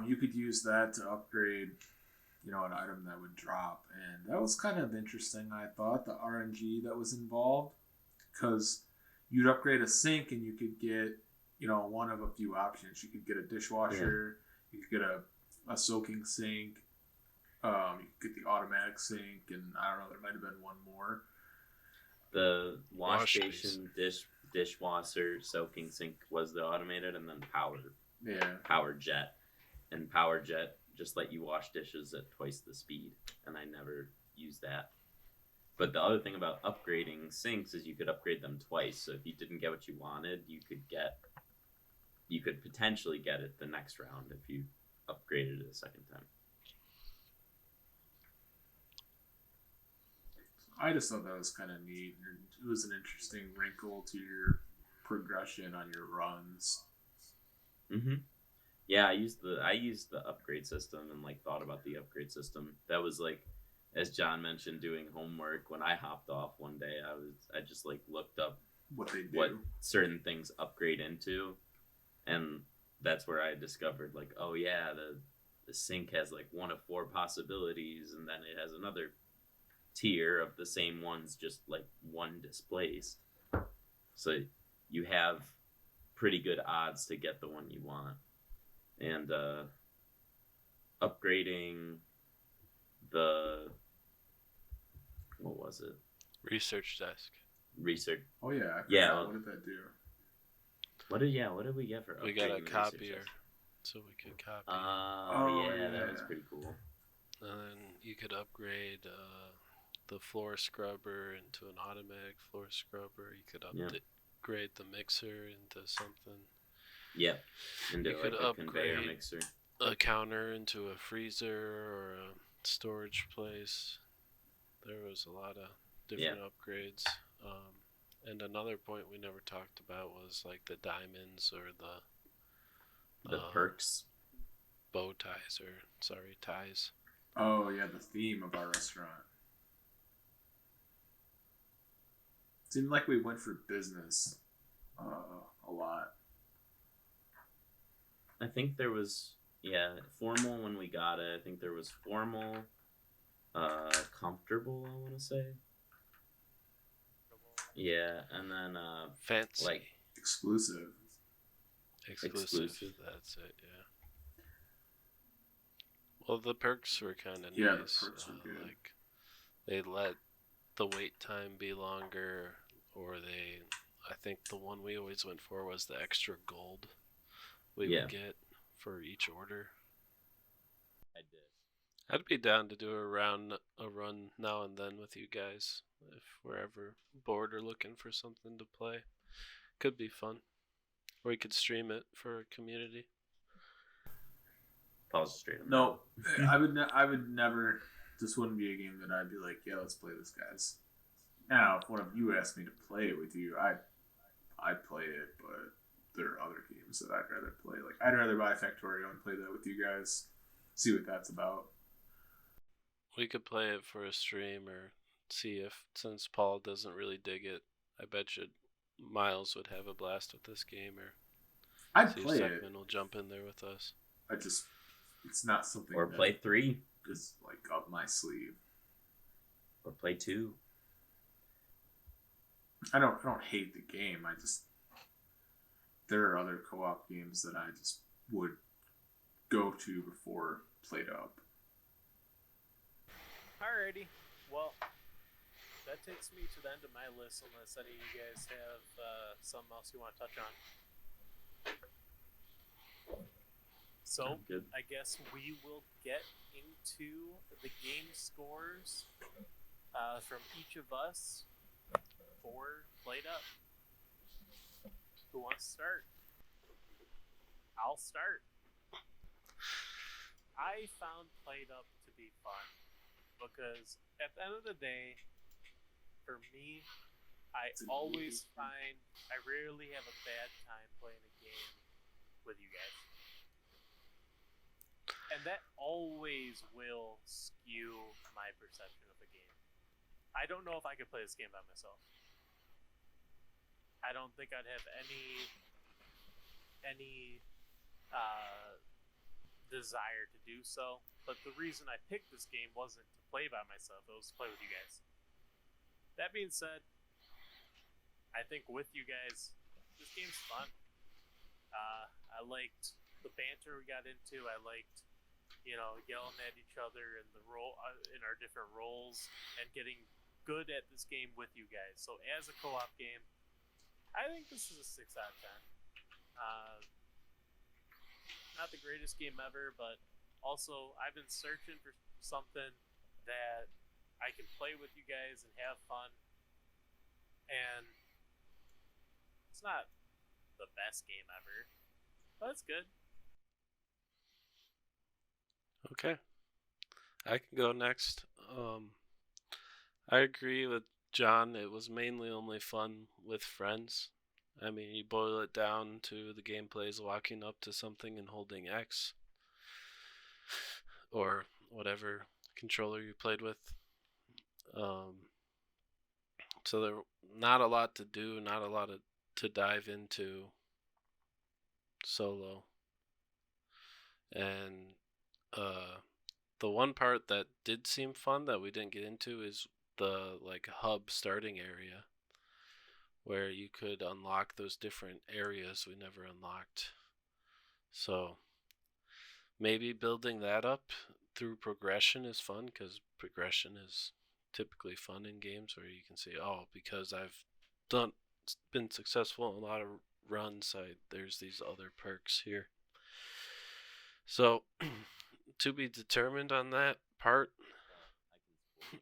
You could use that to upgrade, an item that would drop, and that was kind of interesting. I thought the RNG that was involved, because you'd upgrade a sink and you could get, one of a few options. You could get a dishwasher, you could get a soaking sink, you could get the automatic sink, and I don't know, there might have been one more. The wash Wash station, dishwasher, soaking sink was the automated, and then Yeah. power jet, and power jet just let you wash dishes at twice the speed, and I never used that. But the other thing about upgrading sinks is you could upgrade them twice. So if you didn't get what you wanted, you could potentially get it the next round if you upgraded it a second time. I just thought that was kind of neat. It was an interesting wrinkle to your progression on your runs. Mm-hmm. Yeah, I used the upgrade system and thought about the upgrade system. That was as John mentioned, doing homework. When I hopped off one day, I just looked up what they do, what certain things upgrade into, and that's where I discovered oh yeah, the sink has one of 4 possibilities, and then it has another tier of the same ones, just one displaced. So you have pretty good odds to get the one you want. And upgrading what was it? Research desk. Research. Oh yeah, I yeah. What did that do? What did we get for upgrading? We got a the copier, so we could copy. Yeah, that was pretty cool. And then you could upgrade the floor scrubber into an automatic floor scrubber. You could upgrade the mixer into something. Yep. Into you could a upgrade conveyor mixer. A counter into a freezer or a storage place. There was a lot of different upgrades. And another point we never talked about was the diamonds or the perks. Bow ties ties. Oh yeah, the theme of our restaurant. Seemed like we went for business a lot. I think there was formal when we got it. I think there was formal, comfortable, I want to say. Yeah, and then fancy, exclusive. Exclusive. That's it. Yeah. Well, the perks were kind of nice. Yeah, the perks were good. They let the wait time be longer, or I think the one we always went for was the extra gold we would get for each order. I did. I'd be down to do a run now and then with you guys if we're ever bored or looking for something to play. Could be fun. Or we could stream it for a community. Pause straight. No, I would never. This wouldn't be a game that I'd be like, yeah, let's play this, guys. Now, if one of you asked me to play it with you, I'd play it, but there are other games that I'd rather play. I'd rather buy Factorio and play that with you guys. See what that's about. We could play it for a stream or see if, since Paul doesn't really dig it, I bet you Miles would have a blast with this game, or I'd see play if it. Suckman will jump in there with us. It's not something. Or play 3. Is up my sleeve. Or play 2. I don't hate the game. There are other co-op games that I just would go to before PlateUp. Alrighty, well, that takes me to the end of my list, unless any of you guys have something else you want to touch on. So, I guess we will get into the game scores from each of us for PlateUp. Who wants to start? I'll start. I found PlateUp to be fun because at the end of the day, for me, I rarely have a bad time playing a game with you guys. And that always will skew my perception of a game. I don't know if I could play this game by myself. I don't think I'd have any desire to do so. But the reason I picked this game wasn't to play by myself; it was to play with you guys. That being said, I think with you guys, this game's fun. I liked the banter we got into. I liked, yelling at each other in our different roles and getting good at this game with you guys. So as a co-op game, I think this is a 6 out of 10. Uh, Not the greatest game ever, but also I've been searching for something that I can play with you guys and have fun. And it's not the best game ever, but it's good. Okay, I can go next. I agree with John. It was mainly only fun with friends. I mean, you boil it down to the gameplay is walking up to something and holding X or whatever controller you played with. So there not a lot to do, not a lot to dive into solo. And the one part that did seem fun that we didn't get into is the hub starting area where you could unlock those different areas we never unlocked. So maybe building that up through progression is fun, because progression is typically fun in games where you can say, oh, because I've been successful in a lot of runs, there's these other perks here. So to be determined on that part.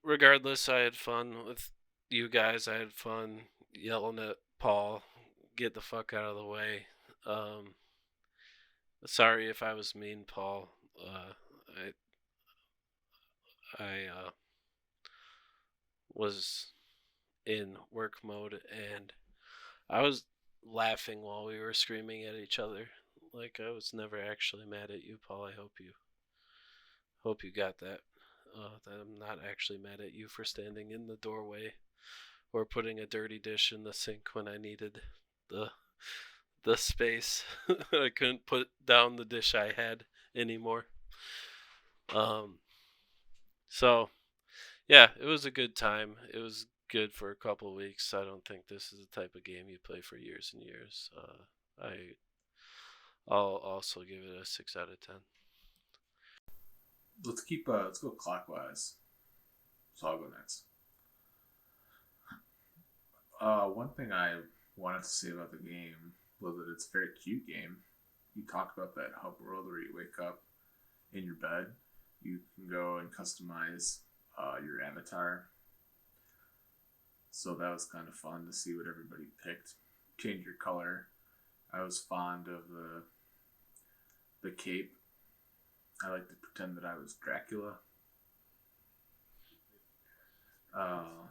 Regardless, I had fun with you guys. I had fun yelling at Paul, get the fuck out of the way. Sorry if I was mean, Paul. I was in work mode and I was laughing while we were screaming at each other. Like, I was never actually mad at you, Paul. I hope you got that. That I'm not actually mad at you for standing in the doorway or putting a dirty dish in the sink when I needed the space. I couldn't put down the dish I had anymore. So yeah, it was a good time. It was good for a couple weeks. I don't think this is the type of game you play for years and years. I'll also give it a 6 out of 10. Let's go clockwise. So I'll go next. One thing I wanted to say about the game was that it's a very cute game. You talk about that hub world where you wake up in your bed. You can go and customize your avatar. So that was kind of fun to see what everybody picked. Change your color. I was fond of the cape. I like to pretend that I was Dracula.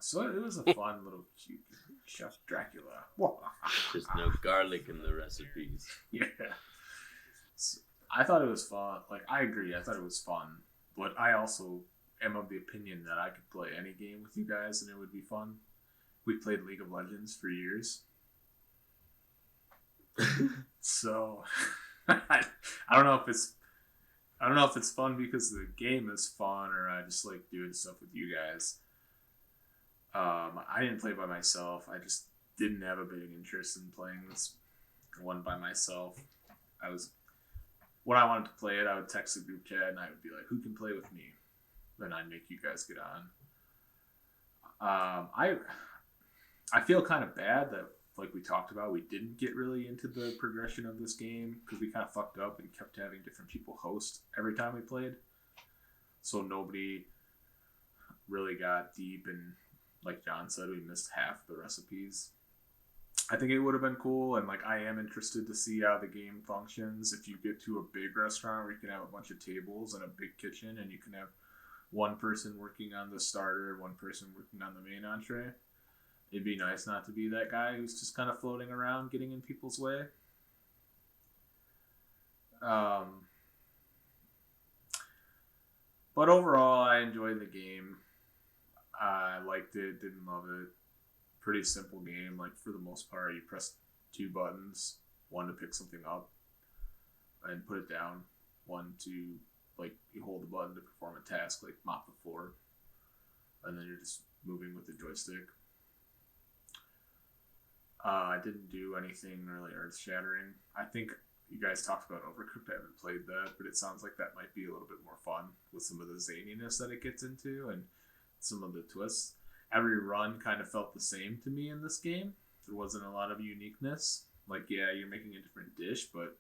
So it was a fun little cute Chef Dracula. Just no garlic in the recipes. Yeah. So I thought it was fun. Like, I agree. I thought it was fun. But I also am of the opinion that I could play any game with you guys and it would be fun. We played League of Legends for years. So I don't know if it's fun because the game is fun or I just like doing stuff with you guys. I didn't play by myself. I just didn't have a big interest in playing this one by myself. When I wanted to play it, I would text the group chat and I would be like, "Who can play with me?" Then I'd make you guys get on. I feel kind of bad that, like we talked about, we didn't get really into the progression of this game because we kind of fucked up and kept having different people host every time we played. So nobody really got deep, and like John said, we missed half the recipes. I think it would have been cool, and like I am interested to see how the game functions. If you get to a big restaurant where you can have a bunch of tables and a big kitchen, and you can have one person working on the starter, one person working on the main entree. It'd be nice not to be that guy who's just kind of floating around getting in people's way. But overall, I enjoyed the game. I liked it, didn't love it. Pretty simple game. Like for the most part, you press two buttons, one to pick something up and put it down, one to like you hold the button to perform a task like mop the floor, and then you're just moving with the joystick. I didn't do anything really earth shattering. I think you guys talked about Overcooked. I haven't played that, but it sounds like that might be a little bit more fun with some of the zaniness that it gets into and some of the twists. Every run kind of felt the same to me in this game. There wasn't a lot of uniqueness. Like, yeah, you're making a different dish, but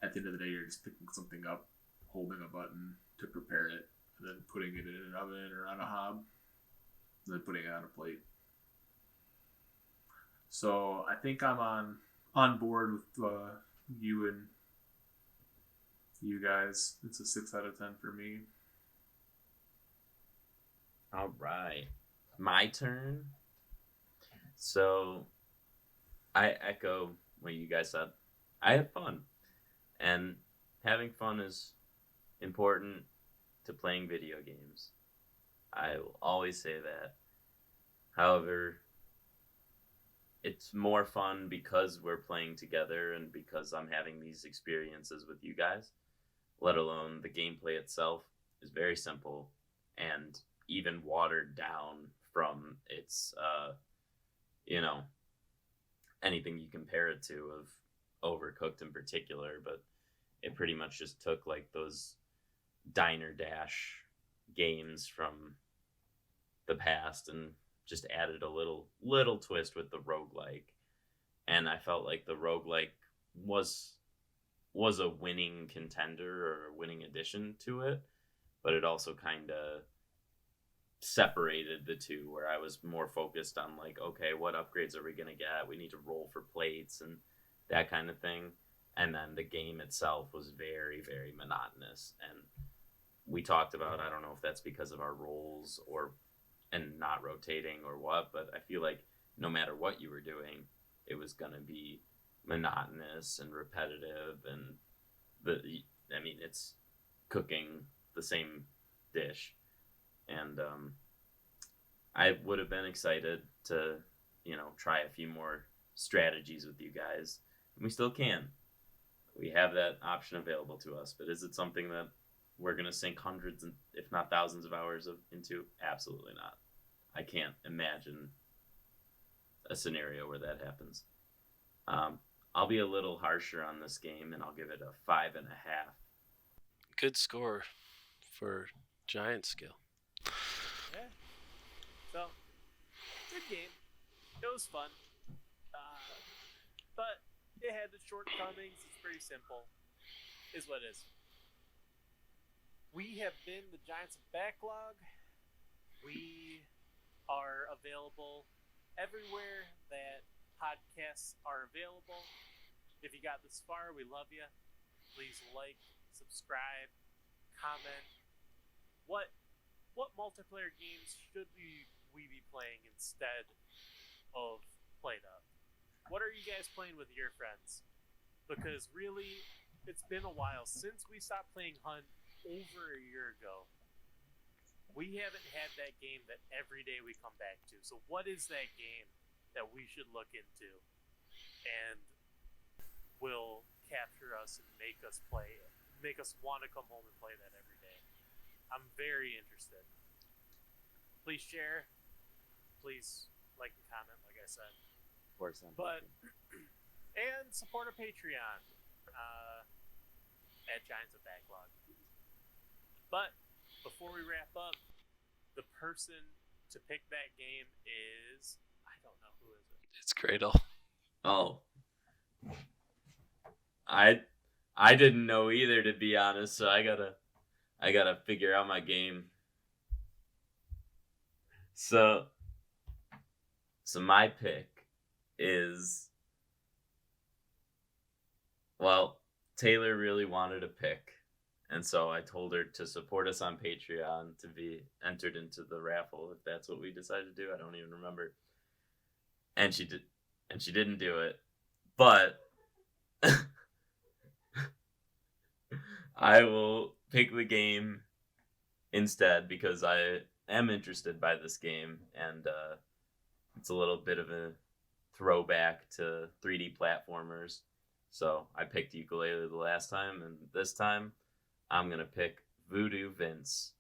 at the end of the day, you're just picking something up, holding a button to prepare it, and then putting it in an oven or on a hob, and then putting it on a plate. So I think I'm on board with you and you guys. It's a 6 out of 10 for me. All right. My turn. So I echo what you guys said. I had fun. And having fun is important to playing video games. I will always say that. However, it's more fun because we're playing together and because I'm having these experiences with you guys, let alone the gameplay itself is very simple and even watered down from its, anything you compare it to of Overcooked in particular, but it pretty much just took like those Diner Dash games from the past and just added a little twist with the roguelike. And I felt like the roguelike was a winning contender or a winning addition to it, but it also kind of separated the two where I was more focused on like, okay, what upgrades are we going to get? We need to roll for plates and that kind of thing. And then the game itself was very, very monotonous. And we talked about, I don't know if that's because of our roles or and not rotating or what, but I feel like no matter what you were doing, it was going to be monotonous and repetitive. And it's cooking the same dish. And I would have been excited to, try a few more strategies with you guys. And we still can. We have that option available to us. But is it something that we're going to sink hundreds, if not thousands of hours into? Absolutely not. I can't imagine a scenario where that happens. I'll be a little harsher on this game, and I'll give it a 5.5. Good score for giant skill. Yeah. So, good game. It was fun. But it had its shortcomings. It's pretty simple. Is what it is. We have been the Giants of Backlog. We are available everywhere that podcasts are available. If you got this far, we love you. Please like, subscribe, comment. What multiplayer games should we be playing instead of PlateUp? What are you guys playing with your friends? Because really, it's been a while since we stopped playing Hunt over a year ago. We haven't had that game that every day we come back to. So what is that game that we should look into and will capture us and make us want to come home and play that every day? I'm very interested. Please share. Please like and comment, like I said. Of course, and support our Patreon at Giants of Backlog. But before we wrap up, the person to pick that game is, I don't know, who is it? It's Cradle. Oh, I didn't know either, to be honest. So I gotta figure out my game. So my pick is, well, Taylor really wanted a pick, and so I told her to support us on Patreon to be entered into the raffle, if that's what we decided to do. I don't even remember. And she didn't do it. But I will pick the game instead because I am interested by this game, and it's a little bit of a throwback to 3D platformers. So I picked Ukulele the last time, and this time I'm gonna pick Voodoo Vince.